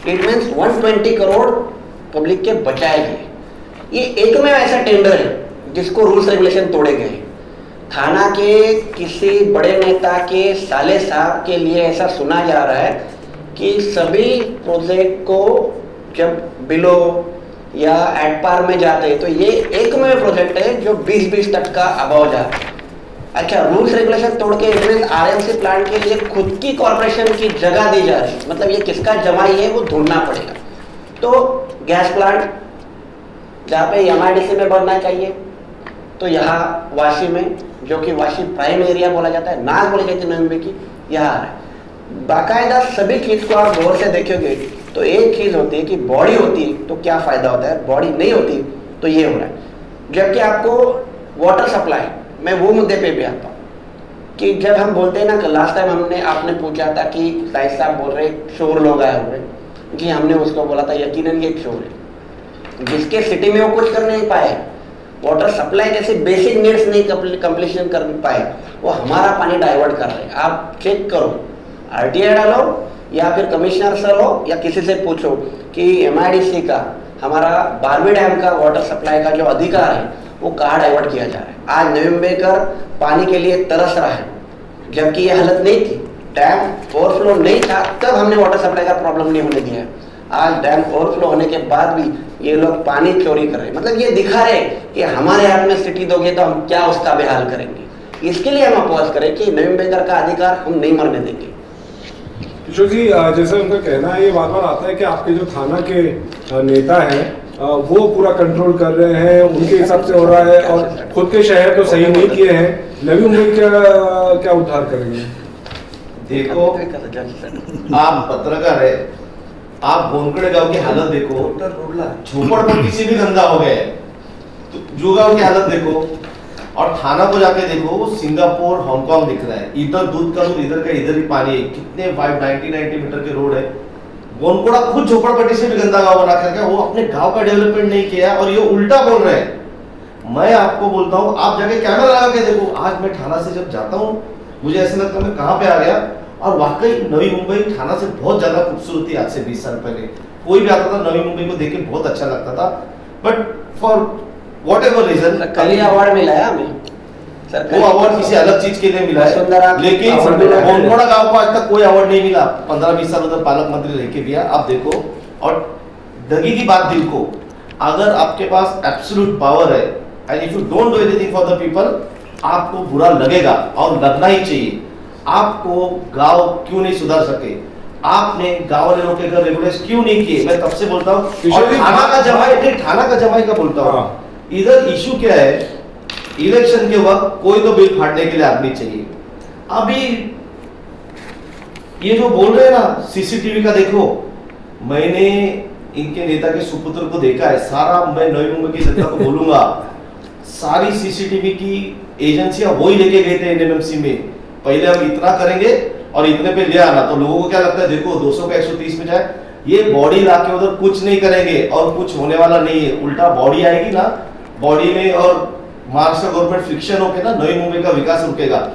इट मीन्स 120 करोड़ पब्लिक के बचाए गए। ये एक में ऐसा टेंडर है जिसको रूल्स रेगुलेशन तोड़े गए। थाना के किसी बड़े नेता के साले साहब के लिए ऐसा सुना जा रहा है कि सभी प्रोजेक्ट को जब बिलो या एट पार में जाते हैं तो ये एक में प्रोजेक्ट है जो 20-20 तक का अभाव जा रहा है। अच्छा, रूल्स रेगुलेशन तोड़ के आरएमसी प्लांट के लिए खुद की कॉर्पोरेशन की जगह दी जा रही है। मतलब ये किसका जमाई है वो ढूंढना पड़ेगा। तो गैस प्लांट जहाँ पे एमआईडीसी में बनना चाहिए, तो यहाँ वाशी में, जो कि वाशी प्राइम एरिया बोला जाता है, नाग बोली जाती है नवी मुंबई की, यहाँ आ रहा है। बाकायदा सभी चीज को आप गौर से देखोगे तो एक चीज होती है कि बॉडी होती है तो क्या फायदा होता है, बॉडी नहीं होती तो ये हो रहा है। जबकि आपको वाटर सप्लाई, मैं वो मुद्दे पे भी आता हूँ कि जब हम बोलते हैं ना, लास्ट टाइम आपने पूछा था कि साहिब साहब बोल रहे शोर लोग आए हुए कि हमने उसको बोला था यकीनन ये एक शोर है जिसके सिटी में वो कुछ कर नहीं पाए, वाटर सप्लाई जैसे बेसिक नीड्स नहीं कंप्लीशन कर पाए, वो हमारा पानी डाइवर्ट कर रहे हैं। आप चेक करो, आरटीआई डालो या फिर कमिश्नर सर हो या किसी से पूछो कि एमआईडीसी का, हमारा बारहवीं डैम का वाटर सप्लाई का जो अधिकार है वो कहाँ डाइवर्ट किया जा रहा है। आज नवी मुंबई कर पानी के लिए तरस रहा है, जबकि ये हालत नहीं थी, डैम ओवरफ्लो नहीं था तब हमने वाटर सप्लाई का प्रॉब्लम नहीं होने दिया। आज डैम ओवरफ्लो होने के बाद भी ये लोग पानी चोरी कर रहे हैं। मतलब ये दिखा रहे कि हमारे हाथ में सिटी दोगे तो हम क्या उसका बेहाल करेंगे। इसके लिए हम अपोज करें कि नवी मुंबई का अधिकार हम नहीं मरने देंगे। किशोर जी, जैसे उनका कहना है, ये बार बार आता है कि आपके जो थाना के नेता हैं वो पूरा कंट्रोल कर रहे हैं, उनके हिसाब से हो रहा है, और खुद के शहर तो सही नहीं किए हैं। नवी मुंबई क्या उद्धार करेंगे? देखो, आप पत्रकार है, आप भोनकड़े गांव की हालत देखो, झोपड़पट्टी से भी गंदा हो गए। तो जो गांव की हालत देखो और थाना को जाके देखो, वो सिंगापुर हांगकांग दिख रहा है। इधर दूध का दूध, इधर का इधर ही पानी है। कितने 90 मीटर के रोड है। गोनकोड़ा खुद झोपड़पट्टी से भी गंदा गांव बना करके वो अपने गांव का डेवलपमेंट नहीं किया, और ये उल्टा बोल रहे हैं। मैं आपको बोलता हूँ, आप जाके कैमरा लगा के देखो। आज मैं थाना से जब जाता हूँ मुझे ऐसा लगता है मैं कहाँ पे आ गया। और वाकई नवी मुंबई थाना से बहुत ज्यादा खूबसूरती आज से 20 साल पहले। कोई भी आता था नवी मुंबई को देख के बहुत अच्छा लगता था, but for whatever reason कल ही अवार्ड मिला है हमें। वो अवार्ड किसी अलग चीज के लिए मिला है, लेकिन भोनकोड़ा गांव को आज तक कोई अवार्ड नहीं मिला। 15-20 साल उधर पालक मंत्री रह के दिया, आप देखो। और दगी की बात दिल को, अगर आपके पास एब्सोल्यूट पावर है and if you don't do anything for the people, आपको बुरा लगेगा और लगना ही चाहिए। आपको गांव क्यों नहीं सुधर सके, आपने गांव वालों के घर रेगुलेशन क्यों नहीं किए? मैं तब से बोलता हूँ थाना का जमाई का बोलता हूँ। इधर इशू क्या है, इलेक्शन के वक्त कोई तो बिल फाड़ने के लिए आदमी चाहिए। अभी ये जो बोल रहे हैं ना सीसीटीवी का, देखो मैंने इनके नेता के सुपुत्र को देखा है। सारा मैं नवी मुंबई की जनता को बोलूंगा, सारी सीसीटीवी की एजेंसियां वही लेके गए थे एनएमसी में। पहले हम इतना करेंगे और इतने पे ले आना, तो लोगों को क्या लगता है, देखो 200 का 130 में जाए। ये बॉडी लाके उधर कुछ नहीं करेंगे और कुछ होने वाला नहीं है, उल्टा बॉडी आएगी ना, बॉडी में और महाराष्ट्र गवर्नमेंट फ्रिक्शन होके ना नई मुंबई का विकास रुकेगा।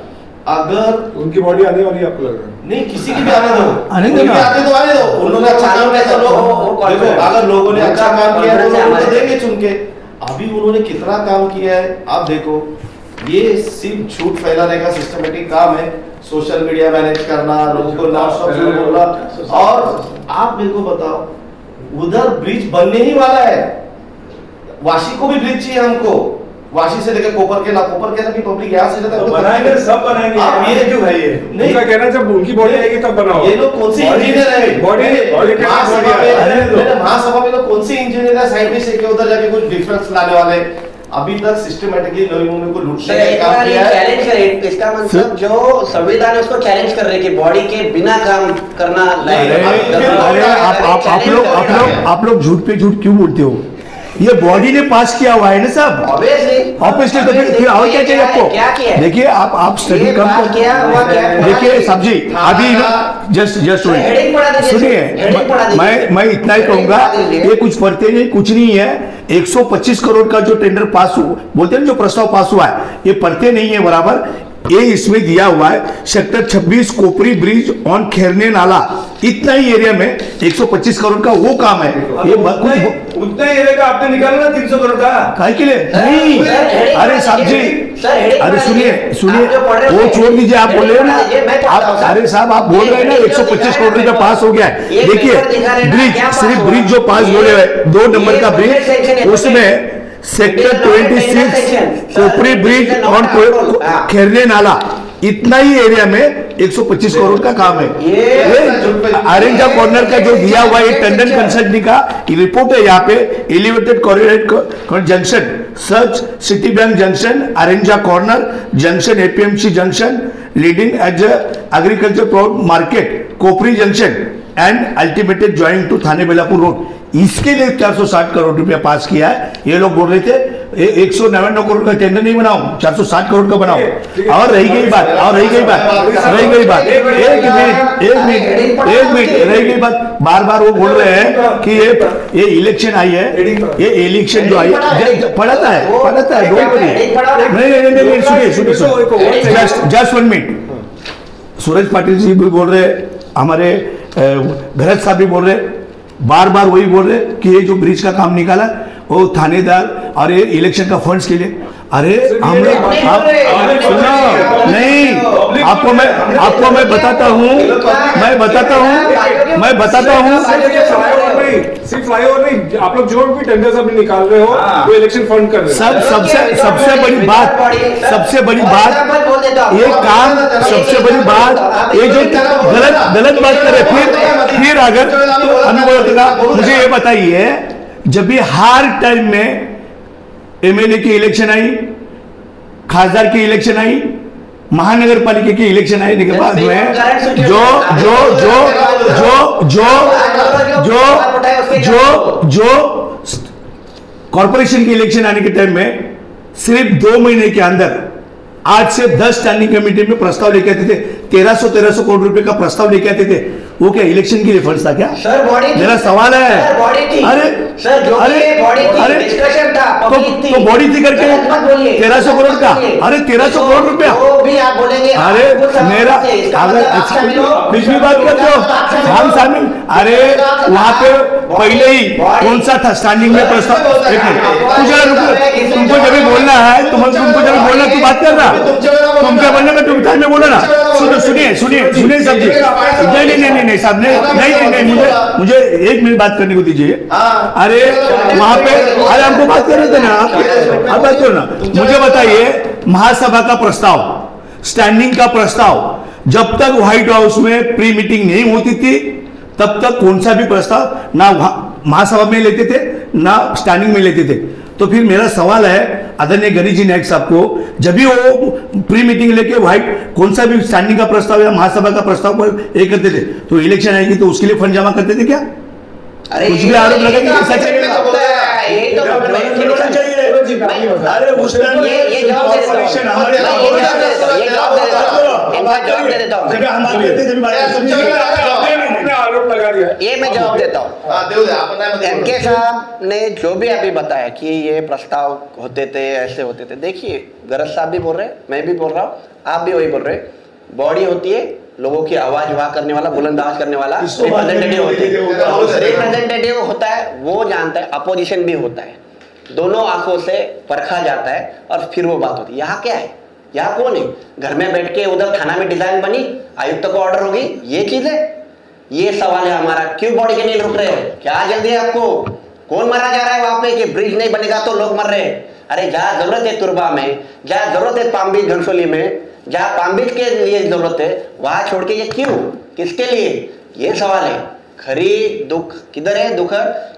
अगर उनकी बॉडी आने वाली है आपको लग रहा है? नहीं, किसी की भी आने दो, आने दो ना, आने दो, आने दो, उन्होंने अच्छा काम किया तो देखो, अगर लोगों ने अच्छा काम किया तो उनको देंगे चुन के। अभी उन्होंने कितना काम किया है आप देखो, ये सिर्फ झूठ फैलाने का सिस्टमेटिक काम है, सोशल मीडिया मैनेज करना, लोगों को नॉन स्टॉप बोलना। और आप मेरे को बताओ, उधर ब्रिज बनने ही वाला है, वाशी को भी ब्रिज चाहिए हमको, वाशी से लेकर कोपर के ना भी पब्लिक यहाँ से जाता है, बनाएंगे, सब बनाएंगे। आप ये क्यों भाई, ये नहीं उनका कहना है जब उनकी बॉडी आएगी तब बनाओ। ये लोग कौन सी इंजीनियर है, महासभा में लोग कौन सी इंजीनियर है, साइंटिस्ट है कि उधर जाके कुछ डिफरेंस लाने वाले। अभी तक सिस्टमेटिकली नई मुंबई को लूटने का काम किया है। चैलेंज करें, इसका मतलब जो संविधान है उसको चैलेंज कर रहे कि बॉडी के बिना काम करना। आप लोग झूठ पे झूठ क्यों बोलते हो? ये बॉडी ने पास किया हुआ है ना साहब, ऑब्वियसली। तो फिर और क्या चाहिए आपको? देखिए आप स्टडी कम देखिए साहब जी, अभी जस्ट सुनिए, मैं इतना ही कहूंगा, ये कुछ पढ़ते नहीं, कुछ नहीं है। 125 करोड़ का जो टेंडर पास बोलते हैं, जो प्रस्ताव पास हुआ है, ये पढ़ते नहीं है बराबर। ये इसमें दिया हुआ है सेक्टर 26 कोपरी ब्रिज ऑन खेरने नाला, इतना ही एरिया में 125 करोड़ का वो काम है। ये उतना ही एरिया का आपने निकाला ना 300 करोड़ का, काय के लिए नहीं? अरे साहब जी, अरे सुनिए, वो छोड़ दीजिए, आप बोल रहे हो ना, आप अरे साहब आप बोल रहे हैं ना 125 करोड़ का पास हो गया है। देखिए ब्रिज, सिर्फ ब्रिज जो पास बोले हुए 2 नंबर का ब्रिज, उसमें सेक्टर 26 कोपरी ब्रिज ऑन खेरने नाला, इतना ही एरिया में 125 करोड़ का काम है। अरेंजा कॉर्नर का जो दिया हुआ है टंडन कंसल्टिंग का रिपोर्ट है, यहाँ पे elevated corridor junction, search city bank junction, Arenja corner junction, APMC junction, leading as agriculture product market, Kopri junction and ultimated joining to Thane Belapur road, इसके लिए 460 करोड़ रुपया पास किया है। ये लोग बोल रहे थे 199 करोड़ का टेंडर नहीं बनाओ, 460 करोड़ का बनाओ। और रही गई बात, एक मिनट रह गई बात, बार बार वो बोल रहे हैं कि ये इलेक्शन आई है, ये इलेक्शन जो आई है, पढ़ाता है नहीं, सुनिए, जस्ट 1 मिनट। सूरज पाटिल जी भी बोल रहे, हमारे भरत साहब भी बोल रहे, बार बार वही बोल रहे कि ये जो ब्रिज का काम निकाला वो थानेदार और ये इलेक्शन का फंड्स के लिए। अरे हम नहीं, आपको मैं बताता हूँ, सिर्फ फ्लाईओवर नहीं, आप लोग जो भी टेंडर सब निकाल रहे हो वो इलेक्शन फंड कर रहे हो। सबसे बड़ी बात, ये काम, सबसे बड़ी बात, ये जो गलत बात करे, फिर अगर मुझे ये बताइए, जब भी हर टाइम में एमएलए की इलेक्शन आई, खासदार की इलेक्शन आई, महानगर पालिका की इलेक्शन आने के बाद में जो कॉर्पोरेशन की इलेक्शन आने के टाइम में सिर्फ 2 महीने के अंदर 8 से 10 स्टैंडिंग कमेटी में प्रस्ताव लेके आते थे, 1300 करोड़ रुपए का प्रस्ताव लेके आते थे। वो क्या इलेक्शन के लिए फंड्स था क्या? मेरा सवाल है। अरे तो बॉडी थी करके 1300 करोड़ का, अरे 1300 करोड़ रुपया, अरे मेरा पिछली बात करते हो हम सामने, अरे वहां पे पहले ही कौन सा था स्टैंडिंग में प्रस्ताव? तुमको जब भी बोलना है, तुमको जब भी बोलना तू बात कर रहा, तुम क्या बोलना तुम टाइम में बोलो ना। सुनिए सब जी, नहीं साहब, नहीं, मुझे 1 मिनट बात करने को दीजिए। अरे वहां पे, अरे हमको बात कर रहे थे ना, आप बात करो ना। मुझे बताइए, महासभा का प्रस्ताव, स्टैंडिंग का प्रस्ताव, जब तक व्हाइट हाउस में प्री मीटिंग नहीं होती थी तब तक कौन सा भी प्रस्ताव ना महासभा में लेते थे ना स्टैंडिंग में लेते थे। तो फिर मेरा सवाल है आदरणीय गिरीश जी नायक साहब को, जब भी वो प्री मीटिंग लेके व्हाइट कौन सा भी स्टैंडिंग का प्रस्ताव या महासभा का प्रस्ताव पर ये करते थे, तो इलेक्शन आएगी तो उसके लिए फंड जमा करते थे क्या? कुछ भी आरोप लगा कि ऐसा चाहिए। जवाब दे देता हूँ। आपने आरोप लगा दिया। ये मैं जवाब देता हूँ। एमके साहब ने जो भी अभी बताया कि ये प्रस्ताव होते थे, ऐसे होते थे, देखिए गरज साहब भी बोल रहे हैं, मैं भी बोल रहा हूँ, आप भी वही बोल रहे हैं। बॉडी होती है, लोगों की आवाज वहा करने वाला, बुलंद आवाज करने वाला रिप्रेजेंटेटिव होता है, वो जानता है। अपोजिशन भी होता है, दोनों आंखों से परखा जाता है और फिर वो बात होती है। यहाँ क्या है, यहाँ कौन है? घर में बैठ के उधर थाना में डिजाइन बनी, आयुक्त को ऑर्डर होगी, ये चीज है। ये सवाल है हमारा, क्यों बॉडी के नहीं रुक रहे? क्या जल्दी है आपको? कौन मारा जा रहा है वहां पे कि ब्रिज नहीं बनेगा तो लोग मर रहे हैं? अरे जहां जरूरत है तुरबा में, जहां जरूरत है पाम बीच घनसोली में, जहां पाम बीच के लिए जरूरत है, वहां छोड़ के ये क्यों, किसके लिए? ये सवाल है। खरी दुख किधर है? दुख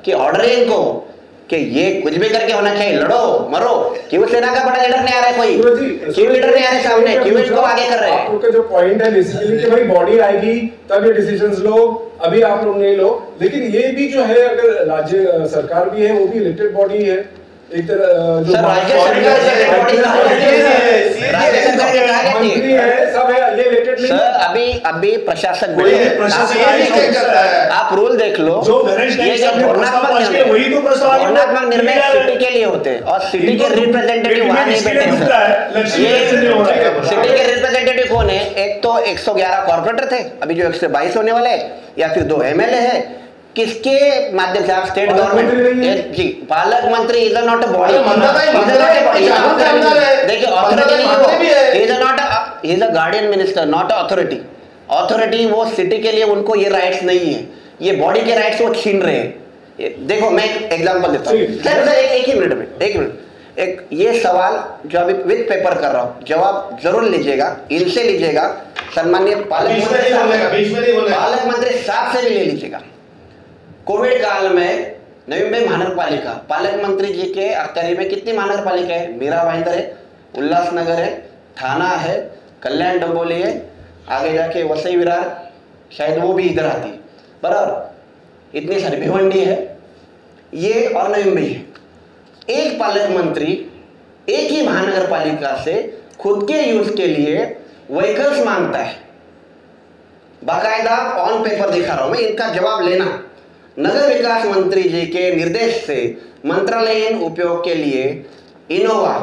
कि ऑर्डर है इनको कि ये कुछ भी करके होना चाहिए, लड़ो मरो। क्यों सेना का बड़ा लीडर नहीं आ रहा है कोई? क्यों लीडर नहीं आ रहे सामने? क्यों इनको आगे कर रहे हैं? आपका जो पॉइंट है बेसिकली कि भाई बॉडी आएगी तब ये डिसीजंस लो, अभी आप लोग नहीं लो। लेकिन ये भी जो है, अगर राज्य सरकार भी है, वो भी इलेक्टेड बॉडी है एक तरह, जो राज्य सरकार मंत्री है, सब है, ये इलेक्टेड नहीं। सर अभी प्रशासक आप रूल देख लो, धोरणात्मक निर्णय सिटी के लिए होते हैं और सिटी के रिप्रेजेंटेटिव वहां नहीं बैठे। सिटी के रिप्रेजेंटेटिव कौन है? एक तो 111 कॉर्पोरेटर थे, अभी जो 122 होने वाले, या फिर 2 एमएलए है। किसके माध्यम से? आप स्टेट गवर्नमेंट जी, पालक मंत्री इज नॉट अ बॉडी, देखिए ऑथोरिटी नहीं है, he is a guardian minister, not a authority. Authority वो सिटी के लिए, उनको ये राइट्स नहीं है, ये बॉडी के राइट्स वो छीन रहे हैं। देखो मैं एक एग्जांपल देता हूँ, एक ही मिनट, एक ये सवाल जो अभी विद पेपर कर रहा हूँ, जवाब जरूर लीजिएगा, इनसे लीजिएगा, सम्माननीय पालक मंत्री साहब से भी ले लीजिएगा। कोविड काल में नवी मुंबई महानगरपालिका, पालक मंत्री जी के अख्तियारी में कितनी महानगरपालिका है? मीरा भाईंदर है, उल्लासनगर है, थाना है, कल्याण डंबोली है, आगे जाके वसई विरार, शायद वो भी इधर आती है, बराबर। इतनी सारी भिवंडी है, ये और नवी मुंबई है। एक पालक मंत्री एक ही महानगरपालिका से खुद के यूज के लिए व्हीकल्स मांगता है, बाकायदा ऑन पेपर दिखा रहा हूं मैं, इनका जवाब लेना। नगर विकास मंत्री जी के निर्देश से मंत्रालयीन उपयोग के लिए इनोवा,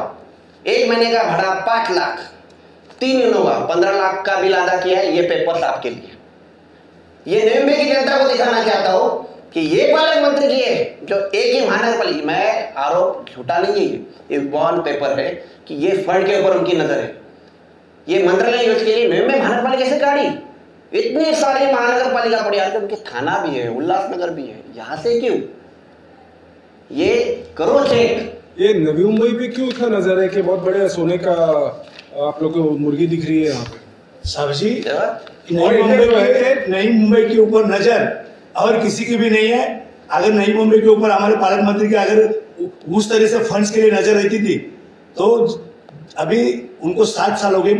1 महीने का भाड़ा 5 लाख, 3 इनोवा 15 लाख का बिल अदा किया है। ये पेपर्स आपके लिए, ये नवी मुंबई की जनता को दिखाना चाहता हूं कि ये पालक मंत्री जी है जो एक ही महानगरपालिका, मैं आरोप झूठा नहीं है, ये बॉन्ड पेपर है कि ये फंड के ऊपर उनकी नजर है। ये मंत्रालय यूज के लिए नवी मुंबई महानगरपालिका से गाड़ी, इतनी सारी महानगरपालिका पड़ी, आते उनके थाना भी है, उल्लासनगर भी है, यहां से क्यों? ये करो चेक। ये नवी मुंबई पे क्यों इतना नजर है कि बहुत बड़े सोने का आप लोग को मुर्गी दिख रही है यहाँ पे? साहब जी, नई मुंबई के ऊपर नजर और किसी की भी नहीं है। अगर नई मुंबई के ऊपर हमारे पालक मंत्री की अगर उस तरह से फंड्स के लिए नजर रहती थी तो अभी उनको 7 साल हो गए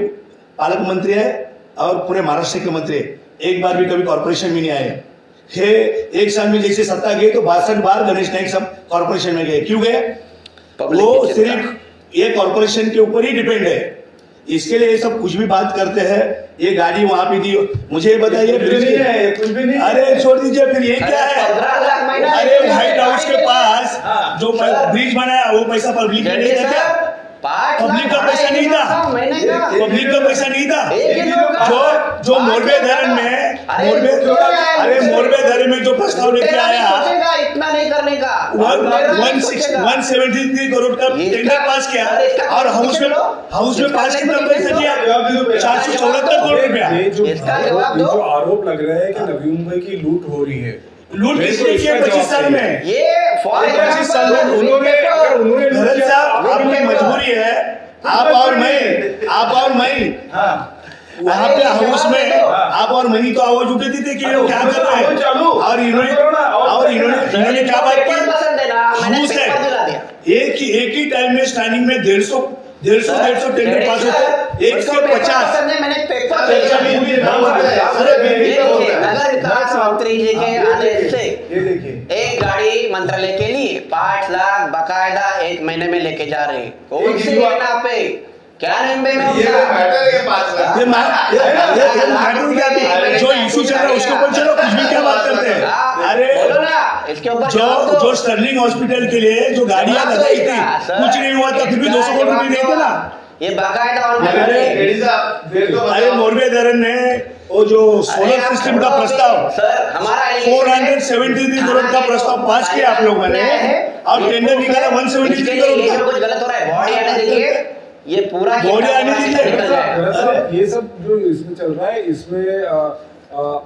पालक मंत्री है और पूरे महाराष्ट्र के मंत्री, एक बार भी कभी कॉर्पोरेशन में नहीं आए। हे एक साल में जैसे सत्ता गई तो 62 बार गणेश नाइक सब कॉर्पोरेशन में गए। क्यों गए? वो सिर्फ ये कॉर्पोरेशन के ऊपर ही डिपेंड है। इसके लिए ये सब कुछ भी बात करते हैं। ये गाड़ी वहां पे दी, मुझे ये बताइए ब्रिज नहीं है, कुछ भी नहीं। अरे छोड़ दीजिए, फिर ये क्या है? अरे व्हाइट हाउस के पास जो ब्रिज बनाया वो पैसा पब्लिक ने नहीं दिया, पब्लिक का पैसा नहीं था, पब्लिक का पैसा नहीं था। जो मोरबे धरण में, मोरबे धरण में जो प्रस्ताव लेके आया, इतना नहीं करने का 173 करोड़ का टेंडर पास किया और हाउस में पास कितना पैसा दिया? 474 करोड़ रुपया। जो आरोप लग रहा है कि नवी मुंबई की लूट हो रही है, लूट किसने किया 25 साल में? ये 25 साल में उन्होंने आपकी मजबूरी है, आप और मैं वहाँ पे हाउस में आप और मैं तो आवाज उठाती थी कि लोग क्या कर रहे हैं, और इन्होंने क्या बात की? हाउस है एक ही टाइम में स्टैंडिंग में 150 टेंडर पास होते, 150। नगर विकास मंत्री जी के आदेश से एक गाड़ी मंत्रालय के लिए 5 लाख बकायदा 1 महीने में लेके जा रहे हैं। कौन सी योजना पे? क्या नेम पे मैं ये मैटर है 5 लाख। ये मैटर क्या है? जो इशू चल रहा है उसके ऊपर चलो, कुछ भी क्या बात करते हैं। अरे बोलो ना इसके ऊपर। जो स्टर्लिंग हॉस्पिटल के लिए जो गाड़ियां लगाई थी, कुछ नहीं हुआ था, फिर भी 200 करोड़ रुपए दिए थे ना। ये बाकायदा अरे मोरबी धरन ने वो जो सोलर सिस्टम का प्रस्ताव, सर हमारा 473 करोड़ का प्रस्ताव पास किया आप लोगों ने, और टेंडर निकाला 173 करोड़ का। कुछ गलत हो रहा है, बॉडी आने दीजिए, ये पूरा बॉडी आने दीजिए। ये सब जो इसमें चल रहा है, इसमें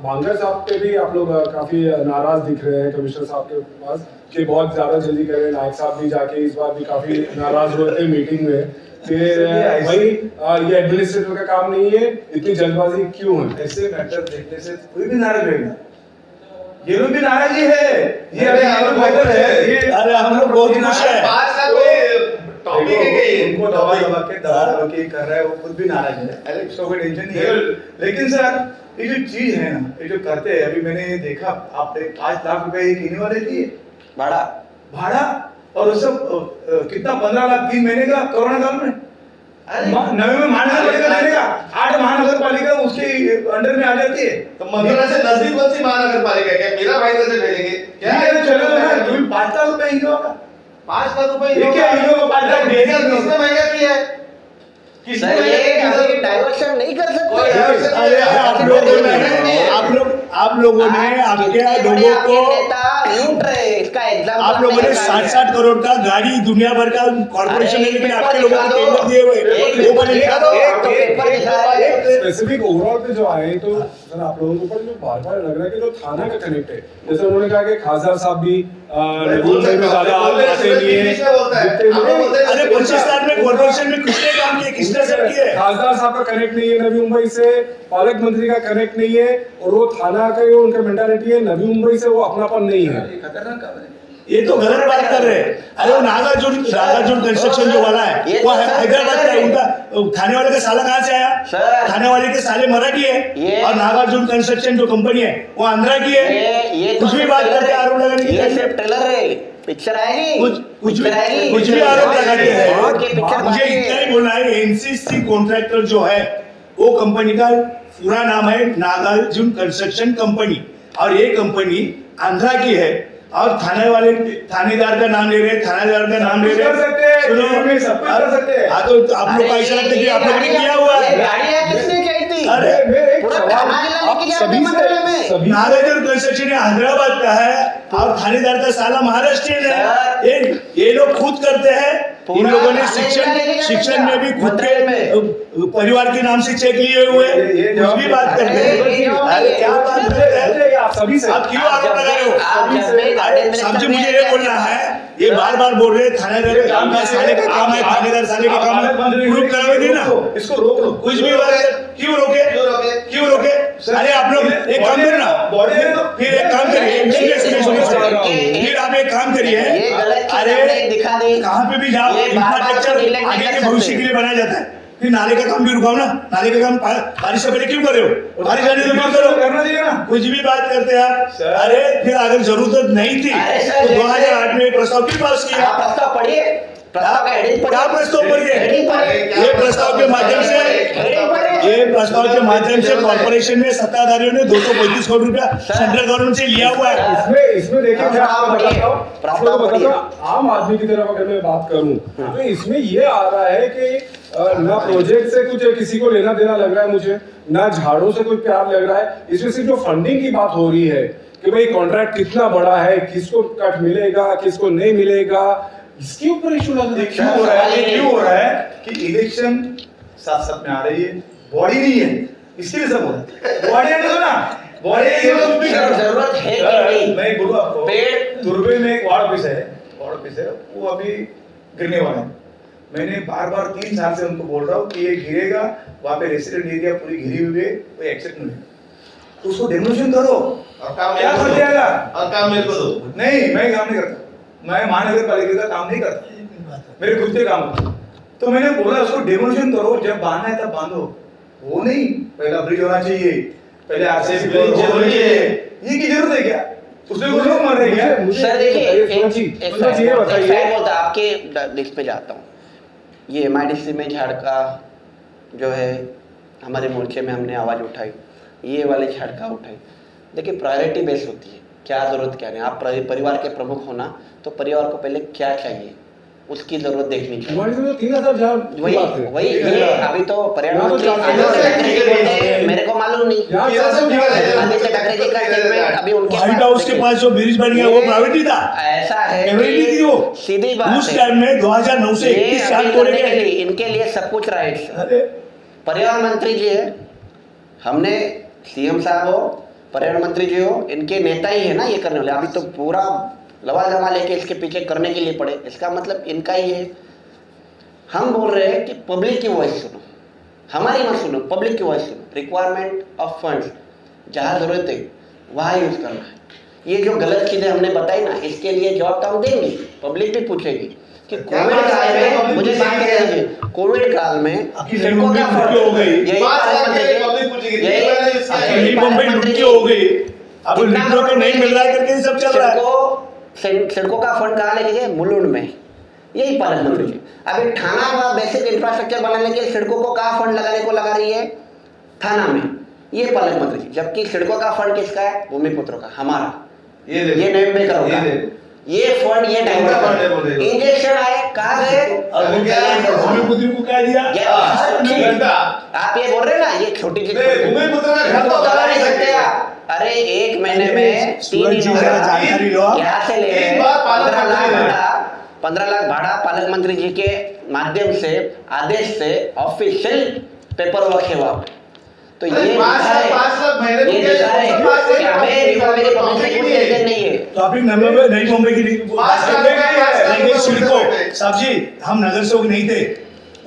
भांगर साहब पे भी आप लोग काफी नाराज दिख रहे हैं कमिश्नर साहब के पास कि बहुत ज्यादा जल्दी कर रहे हैं। नायक साहब भी जाके इस बार भी काफी नाराज हुए थे मीटिंग में कि भाई ये एडमिनिस्ट्रेटर का काम नहीं है, इतनी जल्दबाजी क्यों है। ऐसे मैटर देखने से कोई भी नाराज रहेगा, ये लोग भी नाराज ही है। ये अरे हम लोग बेहतर है, ये अरे हम लोग बहुत खुश है। 5 लाख टॉपिक है कि उनको दवा दबा के कर रहा है, वो खुद भी नाराज है। अरे इसका कोई टेंशन नहीं है। लेकिन सर ये जो चीज है ना, ये जो करते हैं, अभी मैंने देखा आप 5 लाख रुपए ये कहने वाले थे भाड़ा, और वो सब कितना 15 लाख 3 महीने का कोरोना काल में। नवे में महानगर पालिका देने का, 8 महानगर पालिका उसके अंडर में आ जाती है। तो मंदिर से नजदीक कौन सी महानगर पालिका है? क्या मेरा भाई कैसे भेजेंगे? क्या चलो ना, तुम्हें 5 लाख रुपए ही होगा, 5 लाख रुपए किसने महंगा किया है? सर ये डाइवर्शन नहीं कर सकते। अरे आप लोगों ने आपके लोगों को लूट रहे, इसका एग्जाम्पल आप लोगों ने 60 करोड़ का गाड़ी दुनिया भर का कॉर्पोरेशन ने, लेकिन आपके लोगों को टेंडर दिए हुए, वो लिखा दो। स्पेसिफिक ओवरऑल पे जो आए तो सर आप लोगों के ऊपर जो बार-बार लग रहा है कि जो थाना का कनेक्ट है, जैसे उन्होंने कहा कि खासदार साहब भी ज्यादा आते नहीं है। अरे 25 साल में कॉर्पोरेशन में किसने काम किया, किसने सब किया? खासदार साहब का कनेक्ट नहीं है नवी मुंबई से, पालक मंत्री का कनेक्ट नहीं है, और वो थाना का जो उनका मेंटालिटी है नवी मुंबई से वो अपनापन नहीं है। खतरनाक काम है। ये तो गलत बात कर रहे हैं। अरे वो नागार्जुन कंस्ट्रक्शन जो वाला है वो हैदराबाद का, उनका थाने वाले का साला कहाँ से आया? थाने वाले के साले मराठी है, और नागार्जुन कंस्ट्रक्शन जो कंपनी है वो आंध्रा की है। कुछ भी बात करके आरोप लगाने की, ये सिर्फ ट्रेलर है, पिक्चर आएगी, कुछ भी आरोप लगाते हैं। मुझे इतना ही बोलना है, एनसीसी कॉन्ट्रैक्टर जो है वो कंपनी का पूरा नाम है नागार्जुन कंस्ट्रक्शन कंपनी, और ये कंपनी आंध्रा की है, और थानेदार का नाम ले रहे हैं, थानेदार का नाम ले रहे हैं। सुनो, सब कुछ कर सकते हैं। तो आप लोग का ऐसा लगता है कि आप लोगों ने किया हुआ है। किसने कही थी? अरे नागार्जुन कंस्ट्रक्शन हैदराबाद का है, और थानेदार का साला महाराष्ट्रियन है। ये लोग खुद करते हैं। इन लोगों ने शिक्षण में भी खुद के परिवार के नाम से चेक लिए हुए, कुछ भी बात करते हैं। अरे क्या बात करते हैं आप, क्यों आरोप लगा रहे हो? साहब जी मुझे ये बोलना है, ये बार बार बोल रहे हैं थानेदार का काम है, साले का काम है, थानेदार साले का काम है, प्रूफ करावे दी ना, इसको रोक लो। कुछ भी बात क्यों रोके? अरे आप लोग एक काम करो ना, फिर एक काम करिए, फिर आप एक काम करिए, अरे कहाँ पे भी जाओ, इंफ्रास्ट्रक्चर आगे के भविष्य के लिए बनाया जाता है, फिर नाले का काम भी रुकाओ ना। नाले का काम बारिश से पहले क्यों कर रहे हो? बारिश आने से क्यों करो? करना चाहिए ना। कुछ भी बात करते हैं आप। अरे फिर अगर जरूरत नहीं थी तो 2008 में प्रस्ताव क्यों पास किया? प्रस्ताव पढ़िए, प्रस्ताव का हेडिंग क्या प्रस्ताव पढ़िए? ये प्रस्ताव के माध्यम से कॉर्पोरेशन में सत्ताधारियों ने 235 करोड़ रुपया सेंट्रल गवर्नमेंट से लिया हुआ है। इसमें देखिए मैं आपको बताता हूँ, आम आदमी की तरफ अगर मैं बात करूं तो इसमें ये आ रहा है कि ना प्रोजेक्ट से कुछ किसी को लेना देना लग रहा है मुझे, ना झाड़ों से कोई प्यार लग रहा है। इसमें सिर्फ जो फंडिंग की बात हो रही है कि भाई कॉन्ट्रैक्ट कितना बड़ा है, किसको कट मिलेगा, किसको नहीं मिलेगा, इसके ऊपर इशू लग रहा है। क्यों हो रहा है कि इलेक्शन साथ साथ में आ रही है, बॉडी नहीं है, इसके लिए सब हो रहा है। बॉडी है तो ना, बॉडी जरूरत है कि नहीं? मैं बोलूँ आपको, तुर्बे में एक वार्ड ऑफिस है, वो अभी गिरने वाला है। मैंने बार बार 3 साल से उनको बोल रहा हूँ कि ये गिरेगा, वहाँ पे रेसिडेंट एरिया पूरी घिरी हुई है, कोई एक्सेप्ट नहीं है, तो उसको डेमोलिशन करो और काम क्या कर जाएगा। और काम मेरे को दो। नहीं, मैं काम नहीं करता, मैं महानगर पालिका का काम नहीं करता, मेरे खुद के काम होते। तो मैंने बोला उसको डेमोलिशन करो, जब बांधना है तब बांधो, वो नहीं पहला ब्रिज होना चाहिए, पहले आरसीसी होनी चाहिए, ये की जरूरत है क्या? उसमें कुछ लोग मर रहे हैं। सर देखिए, आपके लिस्ट पे जाता हूँ। ये MIDC में झाड़ का जो है हमारे मोर्चे में हमने आवाज़ उठाई, ये वाले झाड़ का उठाई। देखिए प्रायोरिटी बेस होती है, क्या ज़रूरत क्या नहीं। आप परिवार के प्रमुख होना तो परिवार को पहले क्या चाहिए उसकी जरूरत देखनी चाहिए। वही ये अभी तो पर्यावरण मंत्री मेरे को मालूम नहीं, आदित्य ठाकरे जी का स्टेटमेंट अभी उनके व्हाइट हाउस के पास जो ब्रिज बन गया वो प्रायोरिटी था। ऐसा है कि वो सीधी बात उस टाइम में 2009 से 21 साल करने के लिए इनके लिए सब कुछ राइट। पर्यावरण मंत्री जी है, हमने CM साहब हो, पर्यावरण मंत्री जी हो, इनके नेता ही है ना ये करने वाले। अभी तो पूरा लवाजमा लेके इसके पीछे करने के लिए पड़े, इसका मतलब इनका ही है। हम बोल रहे हैं कि पब्लिक की वॉइस सुनो, हमारी मत सुनो, पब्लिक की वॉइस सुनो। रिक्वायरमेंट ऑफ फंड्स जहाँ जरूरत है वहाँ यूज करना है। ये जो गलत चीजें हमने बताई ना, इसके लिए जवाब तो हम देंगे, पब्लिक भी पूछेगी कि कोविड काल में, मुझे बात करेंगे, कोविड काल में सड़कों का हो गई, अब लिटरों का नहीं मिल रहा है करके सब चल रहा है। सड़कों का फंड कहाँ लेके गए? मुलुंड में, यही पालक मंत्री जी। अभी थाना में बेसिक इंफ्रास्ट्रक्चर बनाने के लिए सड़कों को कहाँ फंड लगाने को लगा रही है? थाना में, ये पालक मंत्री जी। जबकि सड़कों का फंड किसका है? भूमिपुत्रों का, हमारा। ये नेम में करोगा, ये फंड, ये इंजेक्शन आए कहाँ गए? भूमिपुत्र को क्या दिया? आप ये बोल रहे ना, ये छोटी चीज दबा नहीं सकते आप। अरे 1 महीने में 3 यहाँ से ले 15 लाख भाड़ा पालक मंत्री जी के माध्यम से, आदेश से, ऑफिशियल पेपर वर्क है वहाँ पे। तो ये दिखा है कि हमें नई मुंबई के पब्लिक से कोई लेन नहीं है। तो आप नई मुंबई की सिडको साहब जी, हम नगर सेवक नहीं थे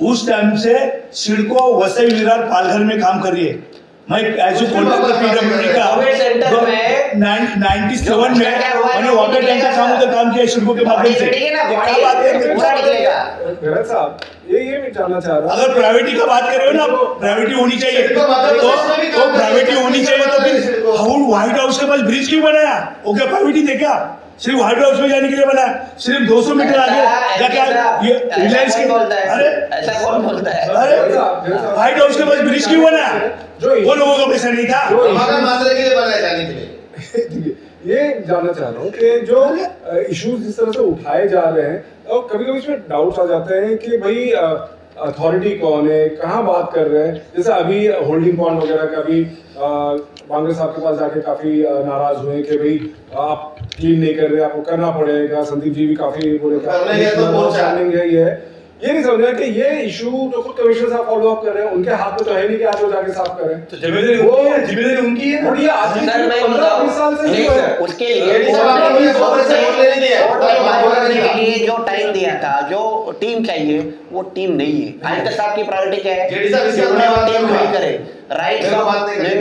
उस टाइम से। सिडको वसई विरार पालघर में काम कर रही है। मैं एज कोलकाता PWD का 97 में मैंने वाटर टैंक का काम किया सिडको के माध्यम से। साहब ये मैं जानना चाह रहा हूँ, अगर प्राइवेटी का बात कर रहे हो ना, प्राइवेटी होनी चाहिए तो प्राइवेटी होनी चाहिए। तो फिर व्हाइट हाउस के पास ब्रिज क्यों बनाया? वो क्या प्राइवेटी थे क्या? सिर्फ व्हाइट हाउस में जाने के लिए बनाया? सिर्फ 200 मीटर आगे रिलायंस के, अरे ऐसा कौन बोलता है? अरे व्हाइट हाउस के पास ब्रिज क्यों बनाया? वो लोगों का पैसा नहीं था, जाने के लिए। ये जानना चाह रहा हूँ कि जो इश्यूज जिस तरह से उठाए जा रहे हैं, और कभी कभी इसमें डाउट्स आ जाते हैं कि भाई अथॉरिटी कौन है, कहाँ बात कर रहे हैं। जैसे अभी होल्डिंग पॉइंट वगैरह का भी बांग्रे साहब के पास जाके काफी नाराज हुए कि भाई आप क्लीन नहीं कर रहे, आपको करना पड़ेगा। संदीप जी भी काफी बोले ये नहीं समझ रहा कि ये इशू जो खुद कमिश्नर साहब फॉलो अप कर रहे हैं, उनके हाथ में तो है नहीं कि आज वो जाके साफ करें। तो जिम्मेदारी उनकी है। और ये आज 15-20 साल से नहीं है। उसके लिए जो टाइम दिया था, जो टीम चाहिए, वो टीम नहीं है। आदित्य साहब की प्रायोरिटी क्या है? टीम खड़ी करे, राइट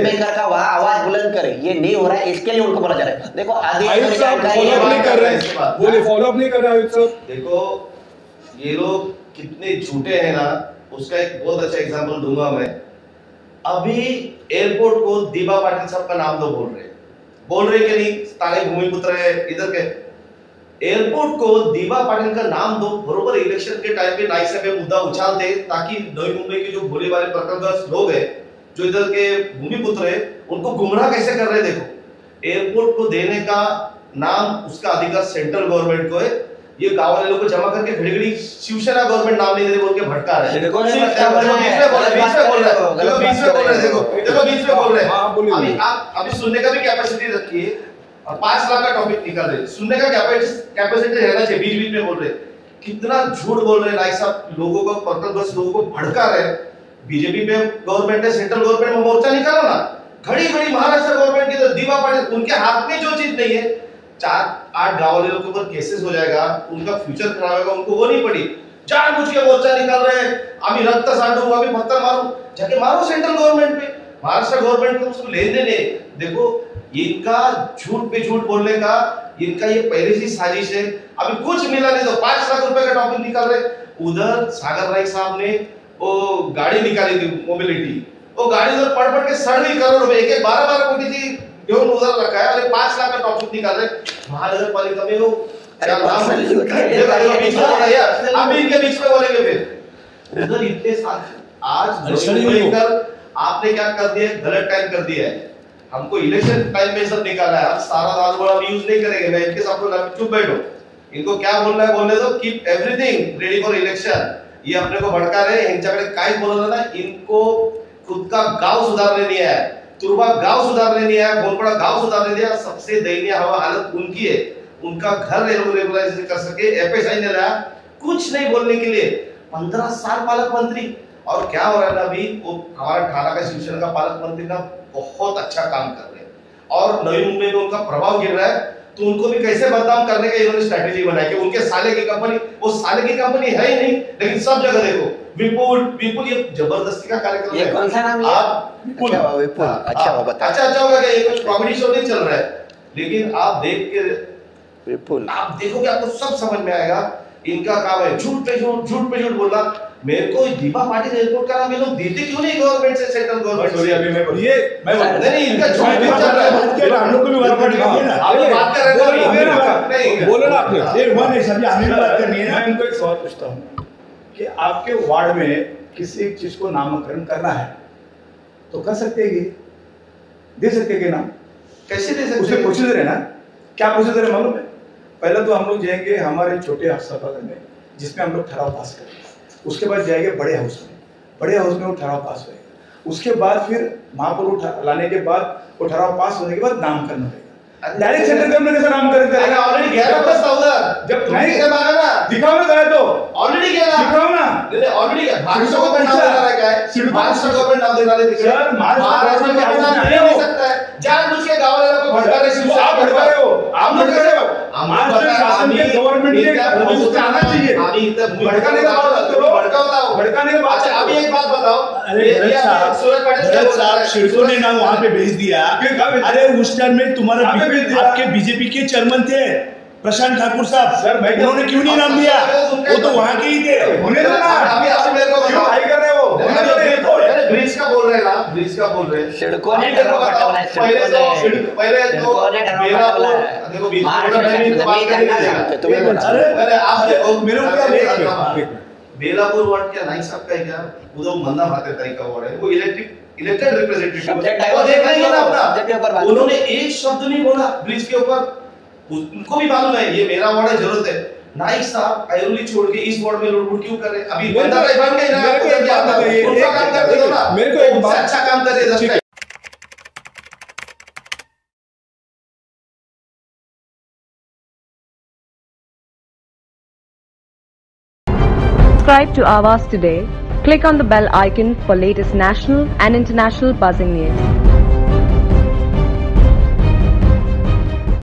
मेकर का वहाँ आवाज बुलंद करे। ये नहीं हो रहा है, इसके लिए उनको बोला जा रहा है। देखो आदित्य साहब फॉलो अप नहीं कर रहे हैं, बोले फॉलो अप नहीं कर रहे हैं। देखो ये लोग कितने झूठे हैं ना, उसका एक बहुत अच्छा एग्जांपल दूंगा मैं। अभी एयरपोर्ट को दीपा पाटिल साहब का नाम तो बोल रहे कि नहीं, स्थानीय भूमिपुत्र है इधर के। एयरपोर्ट को दीपा पाटिल का नाम दो, बरोबर इलेक्शन के टाइम पे नाइक साहब मुद्दा उछालते ताकि नई मुंबई के जो भोले वाले प्रकरणग्रस्त लोग हैं, जो इधर के भूमिपुत्र है, उनको गुमराह कैसे कर रहे। देखो एयरपोर्ट को देने का नाम, उसका अधिकार सेंट्रल गवर्नमेंट को है। ये गांव वाले लोग को जमा करके घड़ी-घड़ी शिवसेना गवर्नमेंट नाम नहीं दे बोल के भटका रहे हैं। देखो बीच में बोल रहे हैं। अभी सुनने का भी कैपेसिटी रखिए, और 5 लाख का टॉपिक निकाल रहे, सुनने का कैपेसिटी रहना चाहिए। बीच में बोल रहे, कितना झूठ बोल रहे नाइक साहब, लोगों को प्रकरणग्रस्त लोगों को भड़का रहे। बीजेपी पे गवर्नमेंट है, सेंट्रल गवर्नमेंट में मोर्चा निकालो ना। घड़ी महाराष्ट्र गवर्नमेंट की तो दीपा पाटिल, उनके हाथ में जो चीज नहीं है, 4-8 गांव वाले लोगों के ऊपर केसेस हो जाएगा, उनका फ्यूचर खराब होगा, उनको वो नहीं पड़ी। जानबूझ के मोर्चा निकाल रहे हैं, अभी रक्त सांडू, अभी पत्थर मारू, जाके मारो सेंट्रल गवर्नमेंट पे, महाराष्ट्र गवर्नमेंट को उसको लेने दे। देखो इनका झूठ पे झूठ बोलने का, इनका ये पहले से साजिश है। अभी कुछ मिला नहीं तो 5 लाख रुपए का टॉपिक निकाल रहे। उधर सागर नाइक साहब ने वो गाड़ी निकाली थी मोबिलिटी, वो गाड़ी उधर पड़ के 3.5 करोड़ रुपए, एक 12 कोटी थी, उधर रखा है। अरे 5 लाख का टॉपिक निकाल रहे महानगर पालिका में। वो क्या नाम है, अभी इनके बीच में बोलेंगे फिर उधर इतने साल आज मुंबई कर आपने क्या कर दिया, गलत टाइम कर दिया है। हमको इलेक्शन टाइम में सब निकाला है, अब सारा दाल यूज नहीं करेंगे। मैं इनके साथ चुप बैठो, इनको क्या बोलना है बोलने दो, keep everything ready for election. ये अपने को भड़का रहे, इनच्याकडे काय बोलना ना, इनको खुद का गांव सुधारने नहीं है, तुरबा गांव सुधारने नहीं है, भोलपड़ा गांव सुधारने नहीं है। सबसे दयनीय हालत उनकी है, उनका घर रेगुलराइज कर सके एफएसआई ने लाया, कुछ नहीं बोलने के लिए। 15 साल पालक मंत्री, और क्या हो रहा है ना अभी, वो हमारा ठाणा का शिवसेना का पालक मंत्री ना बहुत अच्छा काम कर रहे हैं और नई मुंबई में उनका प्रभाव गिर रहा है। तो उनको भी कैसे बदनाम करने का इन्होंने स्ट्रेटेजी बनाई कि उनके साले की कंपनी, वो साले की कंपनी है ही नहीं, लेकिन सब जगह देखो विपुल विपुल, ये जबरदस्ती का कार्यक्रम है। ये कौन सा नाम है? आप विपुल। अच्छा वो बता। अच्छा होगा क्या, ये कुछ कॉमेडी शो नहीं चल रहा है, लेकिन आप देख के विपुल आप देखोगे आपको सब समझ में आएगा। इनका काम है झूठ पे झूठ बोलना। मेरे को दीपा पाटिल एयरपोर्ट का नाम ये लोग देते क्यों नहीं गवर्नमेंट से, सेंट्रल गवर्नमेंट से? अभी मैं इनका झूठ चल रहा है। हम लोग को भी बात करनी है ना, आप बात कर रहे हैं, बोलो ना आपने, ये हुआ नहीं सभी हमें बात करनी है। मैं इनको एक सवाल पूछता हूँ कि आपके वार्ड में किसी चीज को नामकरण करना है तो कर सकते हैं, दे सकते हैं नाम, कैसे दे सकते उसमें हैं? प्रोसीजर है ना, क्या प्रोसीजर है मालूम है? पहले तो हम लोग जाएंगे हमारे छोटे अस्पताल में जिसमें हम लोग ठहराव पास करेंगे, उसके बाद जाएंगे बड़े हाउस में वो ठहराव पास होगा, उसके बाद फिर वहां पर लाने के बाद वो ठहराव पास होने के बाद नामकरण होगा। डायरेक्ट सेंट्रल गवर्नमेंट कैसे नामकरण करेगा? ऑलरेडी गया ना प्रस्ताव उधर, जब नहीं कर मांगा ना, दिखाओ ना गया तो ऑलरेडी गया ना, दिखाओ ना, ऑलरेडी गया। महाराष्ट्र को नाम देना है क्या है? महाराष्ट्र गवर्नमेंट नाम देना है सर, महाराष्ट्र में नाम नहीं हो सकता है। जानबूझ के गांव वालों को भड़का रहे हैं, आप भड़का रहे हो, आप भड़का रहे हो। महाराष्ट्र शासन के गवर्नमेंट के उससे आना चाहिए, भड़काने का बात करो, भड़काने का बात। अच्छा अभी एक बात बताओ, भरत साहब शिड़को ने नाम वहाँ पे भेज दिया। अरे उस टाइम में तुम्हारा आपके बीजेपी के चेयरमैन थे प्रशांत ठाकुर साहब, सर उन्होंने क्यों नहीं नाम दिया? वो तो वहाँ के ही थे। होने दो ना, अभी मेरे को क्यों हाई कर रहे हो? ब्रिज का बोल रहे हैं ना, ब्रिज का बोल रहे हैं। सिडको ने ठराव पाठवला है, पहले तो देखो बीच तुम्ही बोला आप देखो मेरे को क्या बेलापुर वार्ड क्या नाइक साहब का है क्या, उधर मन्ना भाते तरीका वार्ड है, वो इलेक्टेड रिप्रेजेंटेटिव वो देख रहे हैं ना अपना, उन्होंने एक शब्द नहीं बोला ब्रिज के ऊपर। उनको भी मालूम है ये मेरा वार्ड है, जरूरत है। नाइक साहब ऐरोली छोड़ के इस वार्ड में लुटपुट क्यों कर रहे हैं? अभी बंदा बन गए ना, उनका काम कर दो ना, मेरे को एक बात अच्छा काम कर रहे हैं। Subscribe to Awaaz today. Click on the bell icon for latest national and international buzzing news.